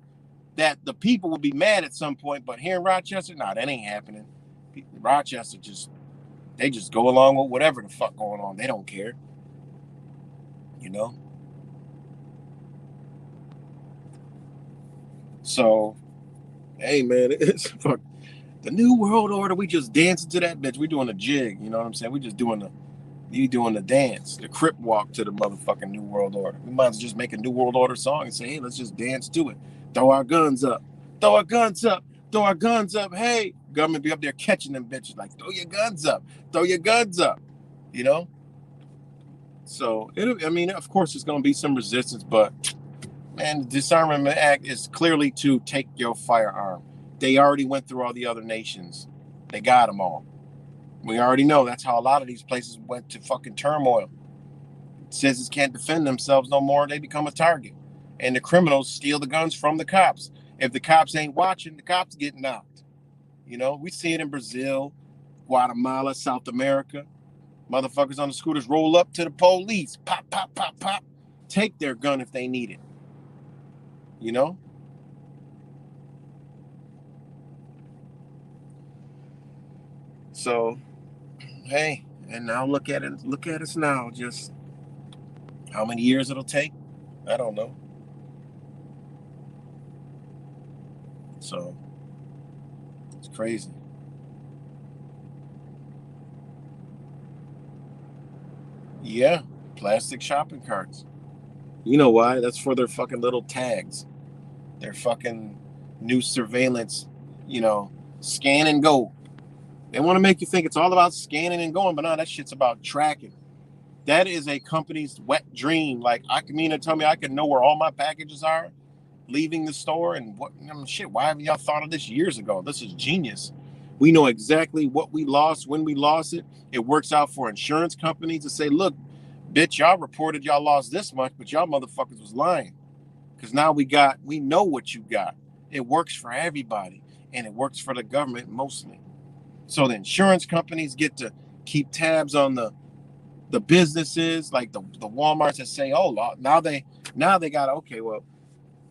S13: that the people would be mad at some point. But here in Rochester, nah, that ain't happening. Rochester they just go along with whatever the fuck going on. They don't care. You know? So, hey, man, it's fuck. The New World Order, we just dancing to that bitch. We doing a jig, you know what I'm saying? We just doing the dance, the crip walk to the motherfucking New World Order. We might as well just make a New World Order song and say, hey, let's just dance to it. Throw our guns up. Throw our guns up. Throw our guns up. Hey, government be up there catching them bitches like, throw your guns up. Throw your guns up. You know? So, I mean, of course, there's going to be some resistance, but, man, the Disarmament Act is clearly to take your firearm. They already went through all the other nations. They got them all. We already know that's how a lot of these places went to fucking turmoil. Citizens can't defend themselves no more. They become a target. And the criminals steal the guns from the cops. If the cops ain't watching, the cops get knocked. You know, we see it in Brazil, Guatemala, South America. Motherfuckers on the scooters roll up to the police. Pop, pop, pop, pop. Take their gun if they need it. You know? So, hey, and now look at it. Look at us now. Just how many years it'll take? I don't know. So, it's crazy. Yeah, plastic shopping carts. You know why? That's for their fucking little tags. Their fucking new surveillance, scan and go. They want to make you think it's all about scanning and going, but no, that shit's about tracking. That is a company's wet dream. Like, tell me I can know where all my packages are leaving the store and what shit. Why haven't y'all thought of this years ago? This is genius. We know exactly what we lost, when we lost it. It works out for insurance companies to say, look, bitch, y'all reported y'all lost this much, but y'all motherfuckers was lying. Because now we know what you got. It works for everybody. And it works for the government mostly. So the insurance companies get to keep tabs on the businesses, like the Walmarts that say, oh, now they got, okay, well,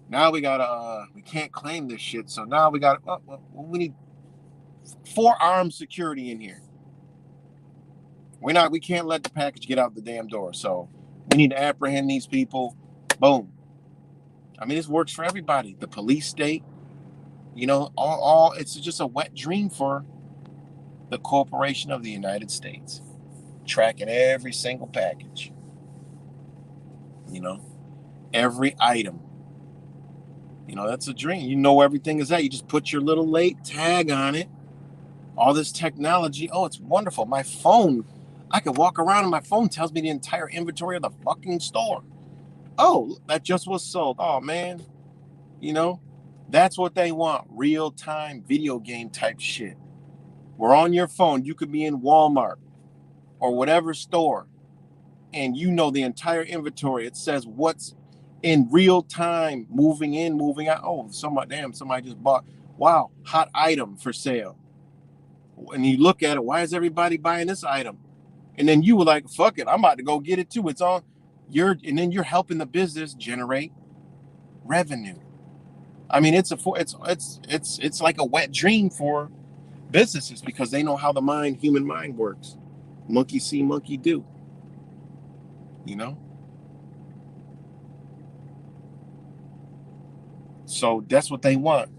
S13: now we can't claim this shit. So now we we need 4 armed security in here. We can't let the package get out the damn door. So we need to apprehend these people. Boom. I mean, this works for everybody. The police state, all it's just a wet dream for the corporation of the United States, tracking every single package, every item. That's a dream. Everything is that. You just put your little late tag on it. All this technology. Oh, it's wonderful. My phone, I can walk around and my phone tells me the entire inventory of the fucking store. Oh, that just was sold. Oh, man. That's what they want. Real-time video game type shit. We're on your phone. You could be in Walmart or whatever store, and the entire inventory. It says what's in real time, moving in, moving out. Oh, somebody just bought. Wow, hot item for sale. And you look at it, why is everybody buying this item? And then you were like, fuck it, I'm about to go get it too. It's on and then you're helping the business generate revenue. I mean, it's like a wet dream for businesses because they know how the human mind works. Monkey see, monkey do. So that's what they want.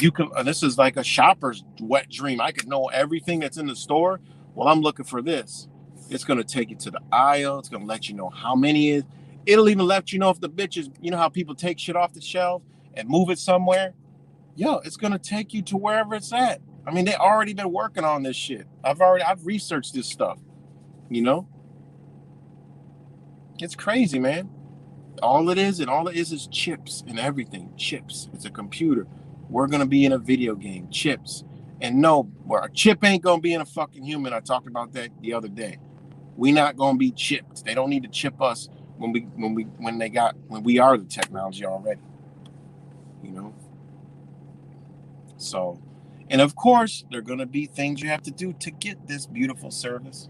S13: You can. This is like a shopper's wet dream. I could know everything that's in the store. Well, I'm looking for this. It's going to take you to the aisle. It's going to let you know how many is. It'll even let you know if the bitch is, how people take shit off the shelf and move it somewhere. Yo, it's going to take you to wherever it's at. I mean, they already been working on this shit. I've researched this stuff, It's crazy, man. All it is chips and everything. Chips. It's a computer. We're going to be in a video game. Chips. And no, a chip ain't going to be in a fucking human. I talked about that the other day. We not going to be chipped. They don't need to chip us when we are the technology already. So, and of course, there are going to be things you have to do to get this beautiful service.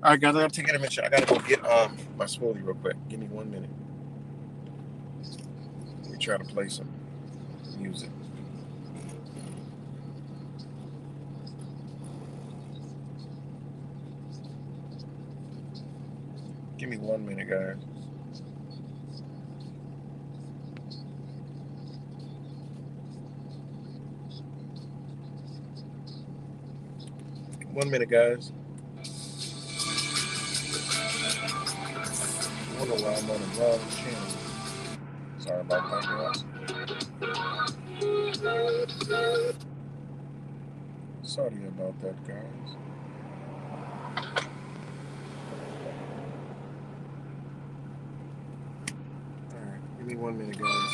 S13: All right, guys, I got to take a minute. I got to go get my smoothie real quick. Give me 1 minute. Let me try to play some music. Give me 1 minute, guys. One minute, guys. I don't know why I'm on the wrong channel. Sorry about that, guys. Sorry about that, guys. Alright, give me 1 minute, guys.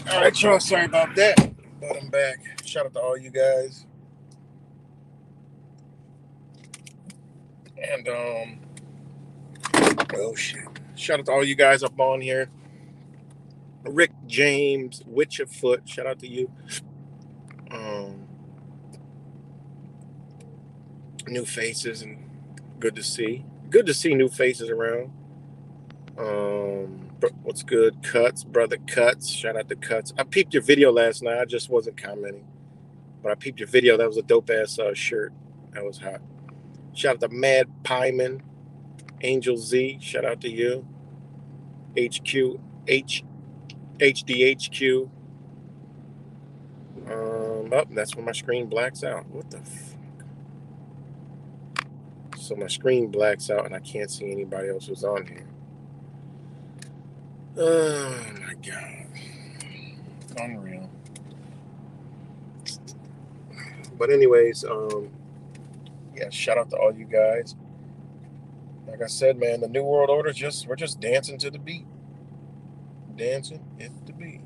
S13: All right, y'all. Sorry about that, but I'm back. Shout out to all you guys. And oh shit! Shout out to all you guys up on here. Rick James, Witcherfoot. Shout out to you. New faces and good to see. Good to see new faces around. What's good? Cuts, brother Cuts. Shout out to Cuts. I peeped your video last night. I just wasn't commenting, but I peeped your video. That was a dope ass shirt. That was hot. Shout out to Mad Pieman, Angel Z. Shout out to you. HDHQ. That's when my screen blacks out. What the fuck? So my screen blacks out and I can't see anybody else who's on here. Oh my god. Unreal. But anyways, yeah, shout out to all you guys. Like I said, man, the New World Order, we're just dancing to the beat. Dancing at the beat.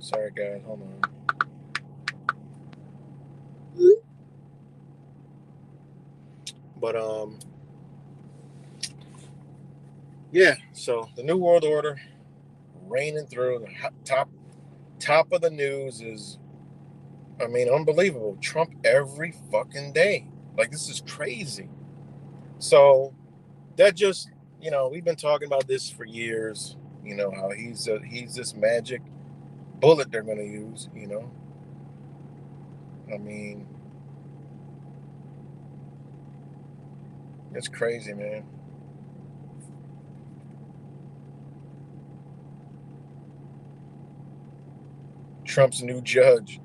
S13: Sorry, guys. Hold on. But yeah. So the New World Order reigning through the top of the news is, I mean, unbelievable. Trump every fucking day. Like, this is crazy. So that just, we've been talking about this for years. How he's this magic bullet they're going to use, I mean, it's crazy, man. Trump's new judge.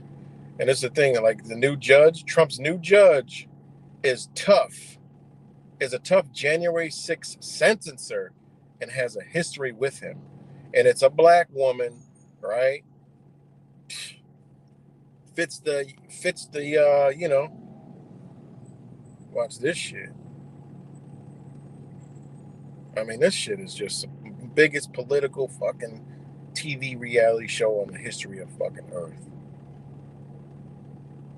S13: And it's the thing, like Trump's new judge is tough. Is a tough January 6th sentencer and has a history with him. And it's a black woman, right? Fits the watch this shit. I mean, this shit is just the biggest political fucking TV reality show on the history of fucking Earth.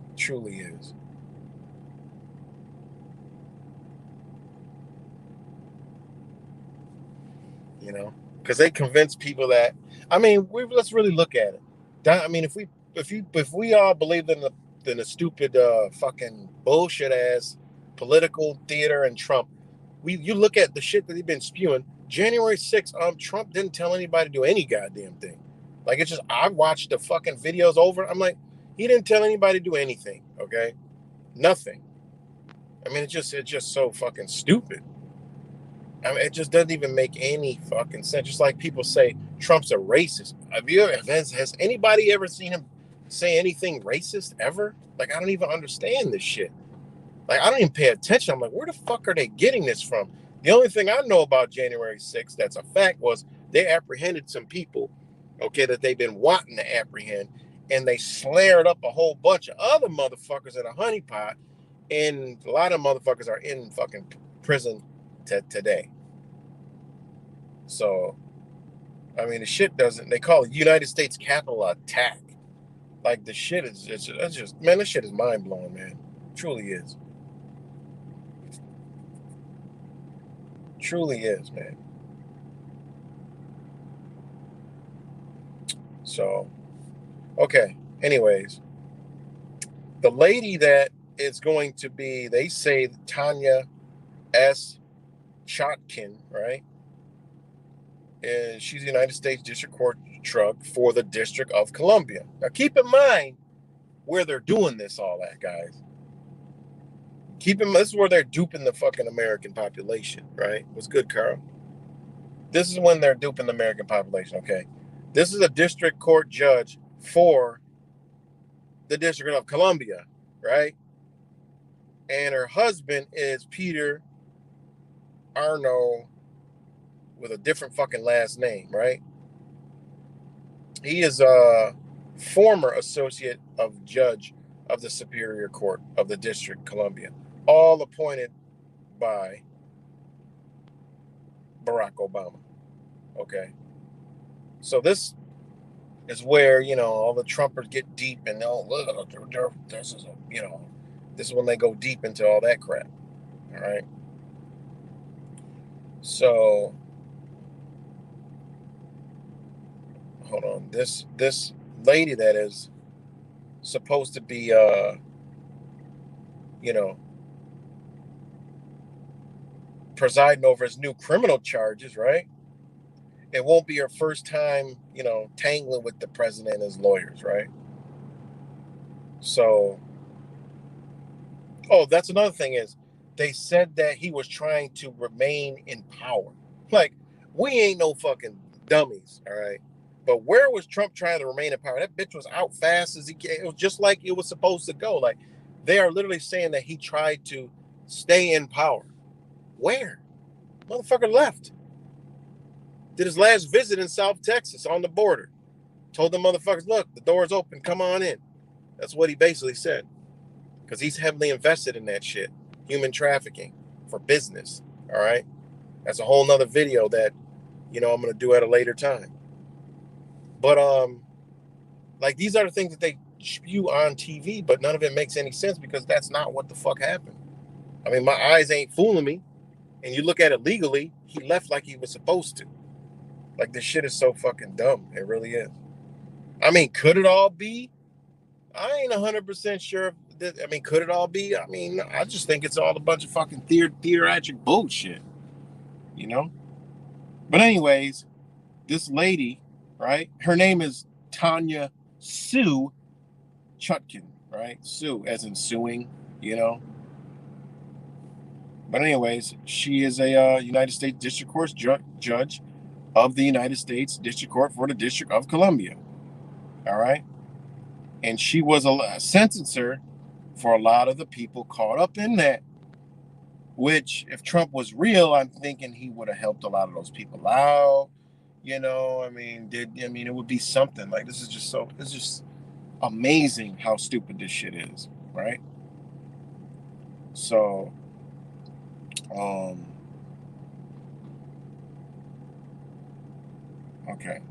S13: It truly is. Because they convince people that, I mean, let's really look at it. I mean, if we all believed in the stupid fucking bullshit ass political theater and Trump, you look at the shit that they've been spewing. January 6th, Trump didn't tell anybody to do any goddamn thing. Like, it's just, I watched the fucking videos over. I'm like, he didn't tell anybody to do anything. Okay, nothing. I mean, it's just so fucking stupid. I mean, it just doesn't even make any fucking sense. Just like people say Trump's a racist. Has anybody ever seen him say anything racist ever? Like, I don't even understand this shit. Like, I don't even pay attention. I'm like, where the fuck are they getting this from? The only thing I know about January 6th that's a fact was they apprehended some people, okay, that they've been wanting to apprehend, and they slared up a whole bunch of other motherfuckers in a honeypot, and a lot of motherfuckers are in fucking prison today. So, I mean, the shit they call it United States Capitol attack. Like, the shit is just, man, this shit is mind blowing, man. It truly is. Truly is, man. So, okay. Anyways, the lady that is going to be, they say Tanya S. Chotkin, right? And she's the United States District Court drug for the District of Columbia. Now, keep in mind where they're doing this all at, guys. This is where they're duping the fucking American population, right? What's good, Carl? This is when they're duping the American population, okay? This is a district court judge for the District of Columbia, right? And her husband is Peter Arno with a different fucking last name, right? He is a former associate of judge of the Superior Court of the District of Columbia, all appointed by Barack Obama. Okay. So this is where, you know, all the Trumpers get deep and this is, you know, this is when they go deep into all that crap. All right. So hold on. This lady that is supposed to be you know, presiding over his new criminal charges, right? It won't be her first time, you know, tangling with the president and his lawyers, right? So, oh, that's another thing is they said that he was trying to remain in power. Like, we ain't no fucking dummies, all right? But where was Trump trying to remain in power? That bitch was out fast as he came. It was just like it was supposed to go. Like, they are literally saying that he tried to stay in power. Where? Motherfucker left. Did his last visit in South Texas on the border. Told the motherfuckers, look, the door's open. Come on in. That's what he basically said. Because he's heavily invested in that shit. Human trafficking for business. All right? That's a whole nother video that, you know, I'm going to do at a later time. But, like, these are the things that they spew on TV, but none of it makes any sense because that's not what the fuck happened. I mean, my eyes ain't fooling me. And you look at it legally, he left like he was supposed to. Like, this shit is so fucking dumb. It really is. I mean, could it all be? I ain't 100% sure. I mean, could it all be? I mean, I just think it's all a bunch of fucking theatrical bullshit. You know? But anyways, this lady, right? Her name is Tanya Sue Chutkan, right? Sue, as in suing, you know? But anyways, she is a United States District Court judge of the United States District Court for the District of Columbia. All right. And she was a sentencer for a lot of the people caught up in that, which if Trump was real, I'm thinking he would have helped a lot of those people out. You know, I mean, it would be something like this is just amazing how stupid this shit is. Right. So, okay.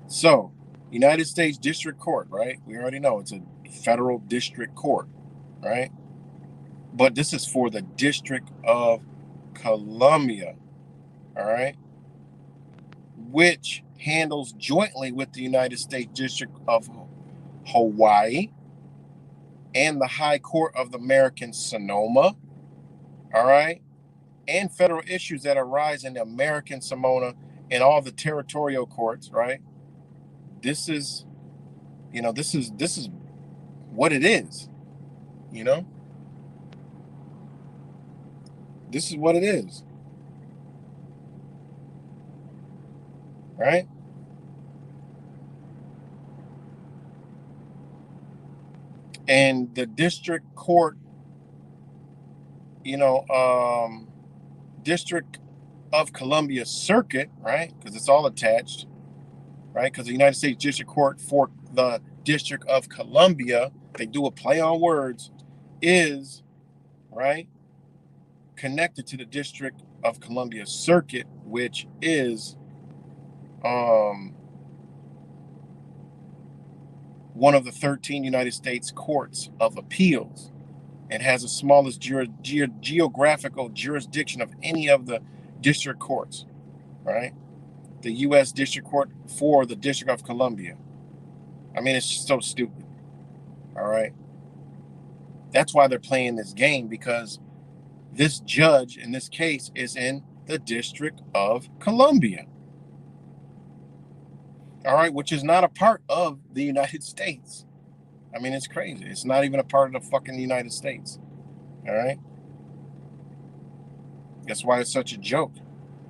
S13: So, United States District Court, right? We already know it's a federal district court, right? But this is for the District of Columbia, all right? Which handles jointly with the United States District of Hawaii and the High Court of the American Samoa, all right? And federal issues that arise in the American Samoa and all the territorial courts, right? This is, you know, this is what it is, you know? This is what it is. Right? And the district court, you know, District of Columbia Circuit, right? Because it's all attached, right? Because the United States District Court for the District of Columbia, they do a play on words, is, right, connected to the District of Columbia Circuit, which is one of the 13 United States Courts of Appeals. It has the smallest geographical jurisdiction of any of the district courts, right? The U.S. District Court for the District of Columbia. I mean, it's just so stupid, all right? That's why they're playing this game, because this judge in this case is in the District of Columbia, all right, which is not a part of the United States. I mean, it's crazy. It's not even a part of the fucking United States, all right? That's why it's such a joke.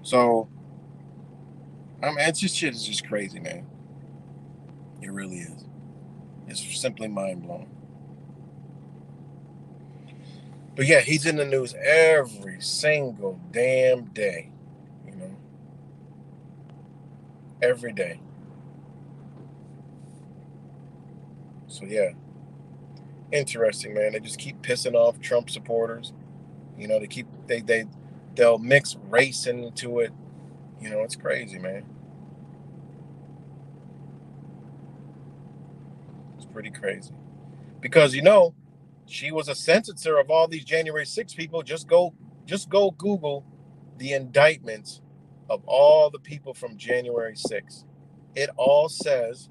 S13: So, I mean, it's just shit is just crazy, man. It really is. It's simply mind blowing. But yeah, he's in the news every single damn day. You know, every day. So yeah, interesting, man. They just keep pissing off Trump supporters. You know, they'll mix race into it. You know, it's crazy, man. It's pretty crazy. Because, you know, she was a sentencer of all these January 6 people. Just go Google the indictments of all the people from January 6. It all says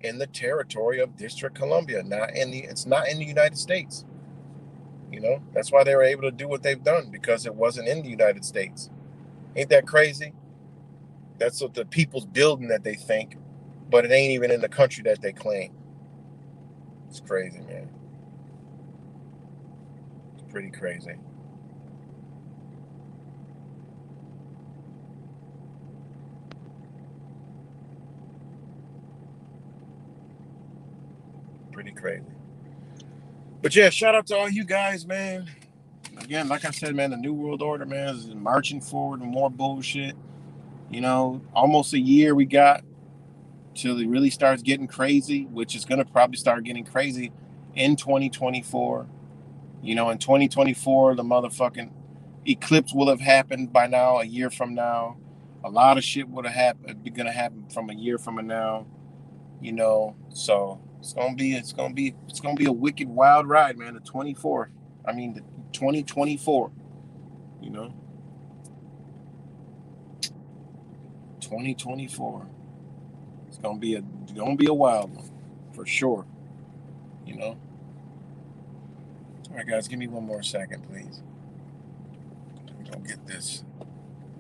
S13: in the territory of District Columbia, it's not in the United States. You know, that's why they were able to do what they've done, because it wasn't in the United States. Ain't that crazy? That's what the people's building that they think, but it ain't even in the country that they claim. It's crazy, man. It's pretty crazy. Pretty crazy. But yeah, shout out to all you guys, man. Again, like I said, man, the New World Order, man, is marching forward and more bullshit. You know, almost a year we got till it really starts getting crazy, which is going to probably start getting crazy in 2024. You know, in 2024, the motherfucking eclipse will have happened by now, a year from now. A lot of shit would have going to happen from a year from now. You know, so it's gonna be a wicked wild ride, man. The 2024. You know, 2024. It's gonna be a wild one, for sure. You know. All right, guys, give me one more second, please. I'm gonna get this.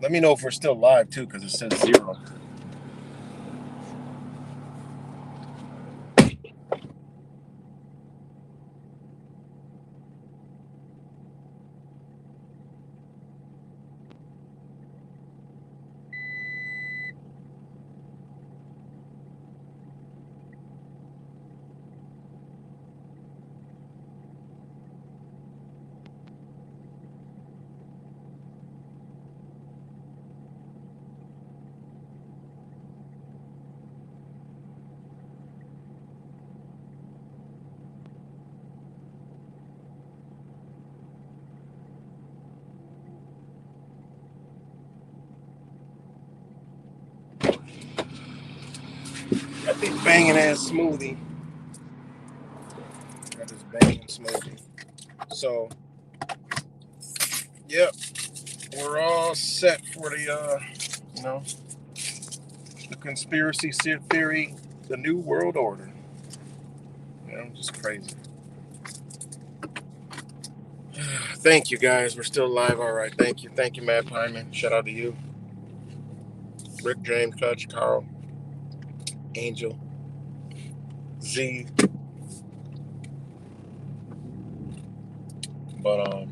S13: Let me know if we're still live too, because it says 0. Got this banging ass smoothie. So, yep, we're all set for the, the conspiracy theory, the New World Order. You know, just crazy. Thank you, guys. We're still live. All right. Thank you, Matt Pyman. Shout out to you, Rick, James, Clutch, Carl, Angel, Z. But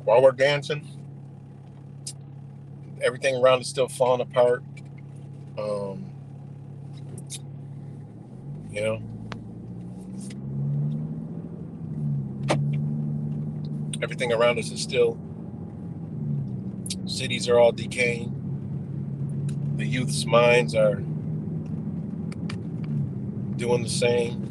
S13: while we're dancing, everything around is still falling apart. You know, everything around us is still. Cities are all decaying. The youth's minds are doing the same.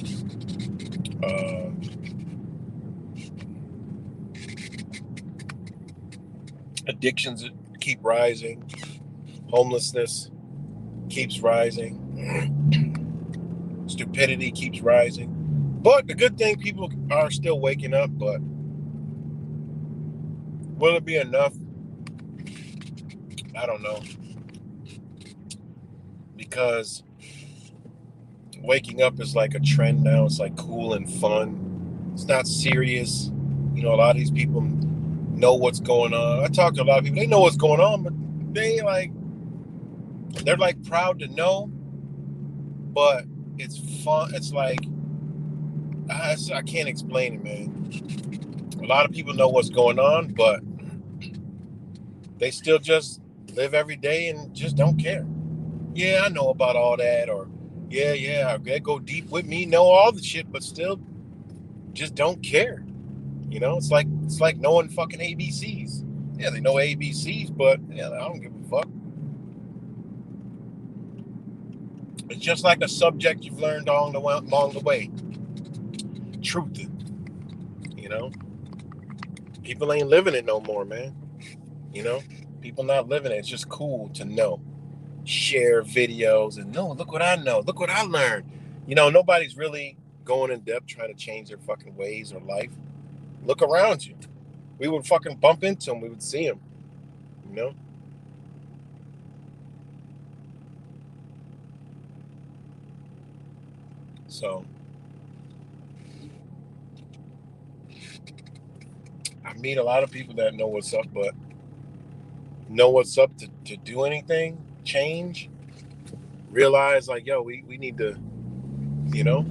S13: Addictions keep rising. Homelessness keeps rising. Stupidity keeps rising. But the good thing, people are still waking up. But will it be enough? I don't know. Because waking up is like a trend now. It's like cool and fun. It's not serious. You know, a lot of these people know what's going on. I talk to a lot of people. They know what's going on, but they're like proud to know. But it's fun. It's like, I can't explain it, man. A lot of people know what's going on, but they still just live every day and just don't care. Yeah, I know about all that, or yeah, they go deep with me, know all the shit, but still just don't care. You know, it's like knowing fucking ABCs. Yeah, they know ABCs, but yeah, I don't give a fuck. It's just like a subject you've learned along the way. Truth. You know, people ain't living it no more, man. You know, people not living it. It's just cool to know. Share videos and no, look what I know. Look what I learned. You know, nobody's really going in depth trying to change their fucking ways or life. Look around you. We would fucking bump into them. We would see them. You know? So, I meet a lot of people that know what's up, but know what's up to do anything, change, realize like, yo, we need to, you know?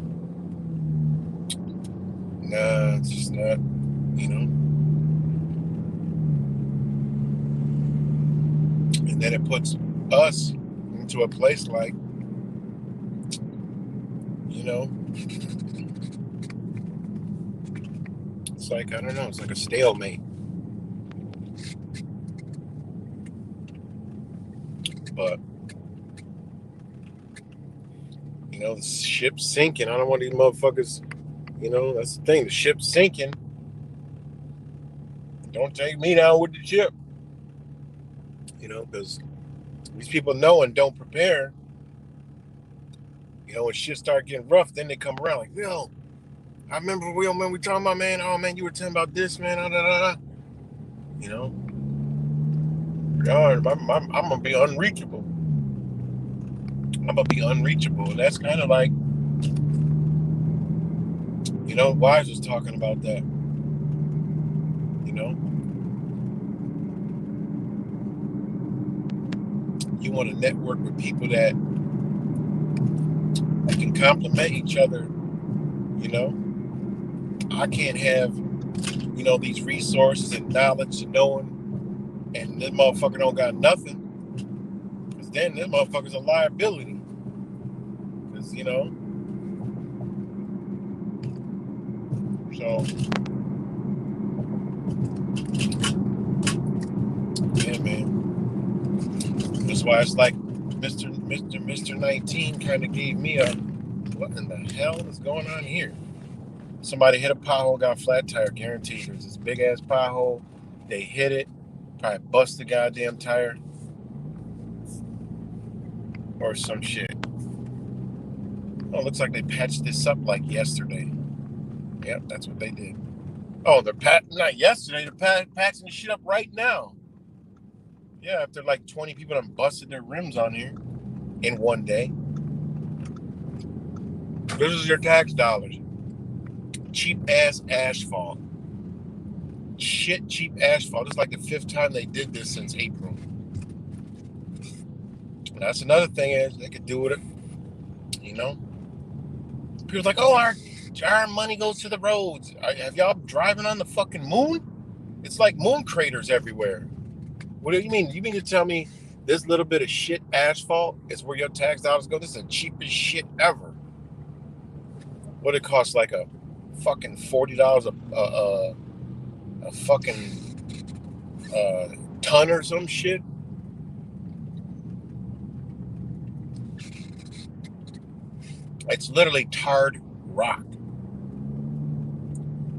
S13: Nah, it's just not, you know? And then it puts us into a place like, you know, it's like, I don't know, it's like a stalemate. But, you know, the ship's sinking. I don't want these motherfuckers, you know, that's the thing. The ship's sinking. Don't take me down with the ship. You know, because these people know and don't prepare. You know, when shit start getting rough, then they come around like, yo, I remember we talking about, man, oh man, you were telling about this, man, you know, God, I'm gonna be unreachable. I'm gonna be unreachable. And that's kind of like, you know, Wise was talking about that. You know, you want to network with people that can complement each other. You know, I can't have, you know, these resources and knowledge and knowing, and this motherfucker don't got nothing. Because then this motherfucker's a liability. Because, you know, so, yeah, man. That's why it's like Mr. 19 kind of gave me a, what in the hell is going on here? Somebody hit a pothole, got a flat tire, guaranteed. There's this big ass pothole. They hit it, probably bust the goddamn tire. Or some shit. Oh, it looks like they patched this up like yesterday. Yep, that's what they did. Oh, they're not yesterday, they're patching the shit up right now. Yeah, after like 20 people done busted their rims on here in one day. This is your tax dollars. Cheap ass asphalt. Shit, cheap asphalt. It's like the 5th time they did this since April. And that's another thing is they could do with it. You know? People's like, oh, our money goes to the roads. Have y'all driving on the fucking moon? It's like moon craters everywhere. What do you mean? You mean to tell me this little bit of shit asphalt is where your tax dollars go? This is the cheapest shit ever. What it costs, like a fucking $40 a fucking ton or some shit? It's literally tarred rock.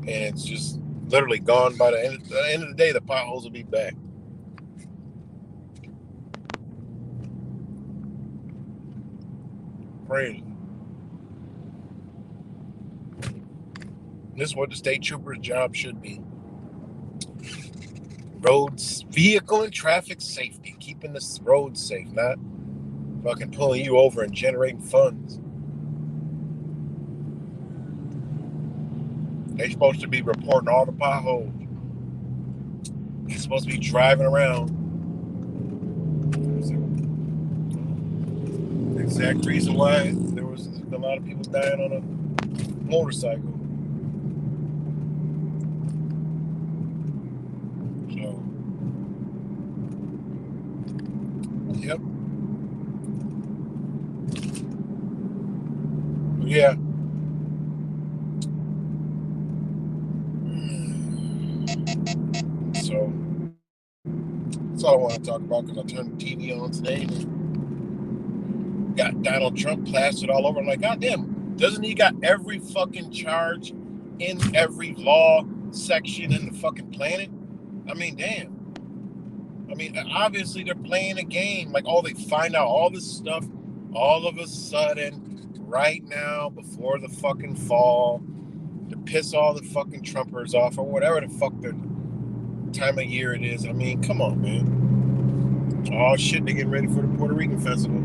S13: And it's just literally gone by the end of the day, the potholes will be back. Crazy. This is what the state trooper's job should be. Roads, vehicle and traffic safety. Keeping the roads safe, not fucking pulling you over and generating funds. They're supposed to be reporting all the potholes. They're supposed to be driving around. The exact reason why there was a lot of people dying on a motorcycle. So, Yeah. So that's all I want to talk about, because I turned the TV on today and got Donald Trump plastered all over. I'm like, goddamn, doesn't he got every fucking charge in every law section in the fucking planet? I mean, damn. I mean, obviously they're playing a game. Like, oh, they find out all this stuff all of a sudden, right now, before the fucking fall, to piss all the fucking Trumpers off, or whatever the fuck the time of year it is. I mean, come on, man. Oh shit, they getting ready for the Puerto Rican festival.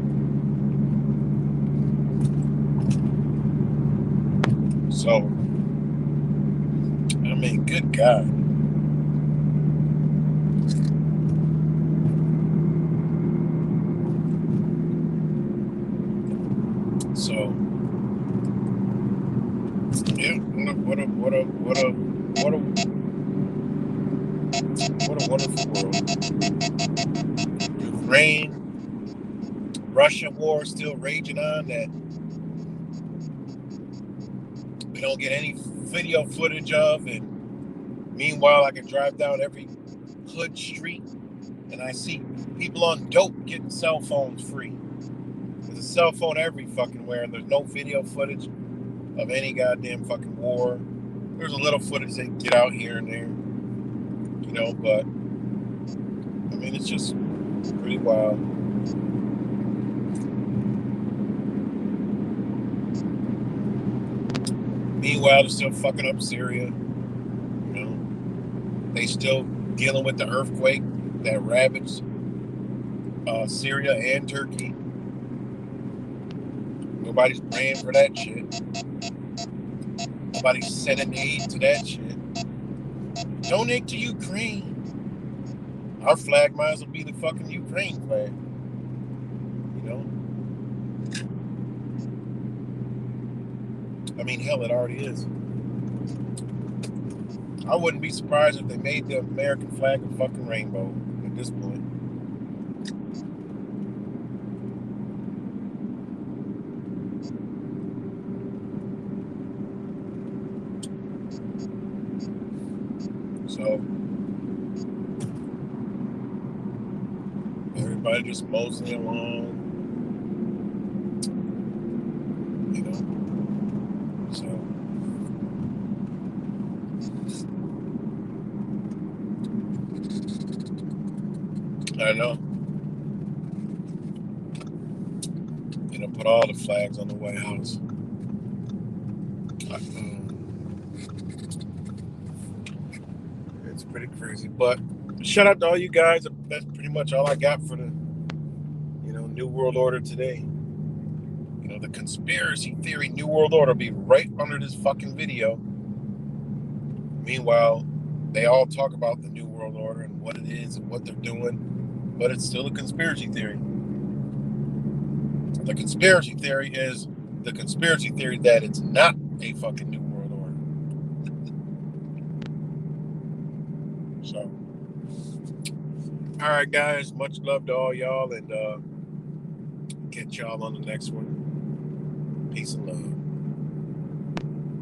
S13: So, I mean, good God. So, yeah, what a wonderful world. Ukraine, Russia war still raging on, that we don't get any video footage of, and meanwhile I can drive down every hood street and I see people on dope getting cell phones free. There's a cell phone every fucking where, and there's no video footage of any goddamn fucking war. There's a little footage they get out here and there, you know, but I mean, it's just pretty wild. Meanwhile, they're still fucking up Syria, you know. They still dealing with the earthquake that ravaged Syria and Turkey. Nobody's praying for that shit. Nobody's sending aid to that shit. Donate to Ukraine. Our flag might as well be the fucking Ukraine flag. You know? I mean, hell, it already is. I wouldn't be surprised if they made the American flag a fucking rainbow at this point. So, everybody just moseying along, you know. So, I know. You know, put all the flags on the White House. It's pretty crazy, but shout out to all you guys. That's pretty much all I got for the, you know, New World Order today. You know, the conspiracy theory New World Order will be right under this fucking video. Meanwhile, they all talk about the New World Order and what it is and what they're doing, but it's still a conspiracy theory. The conspiracy theory is the conspiracy theory that it's not a fucking New World Order. So, all right, guys, much love to all y'all, and catch y'all on the next one. Peace and love.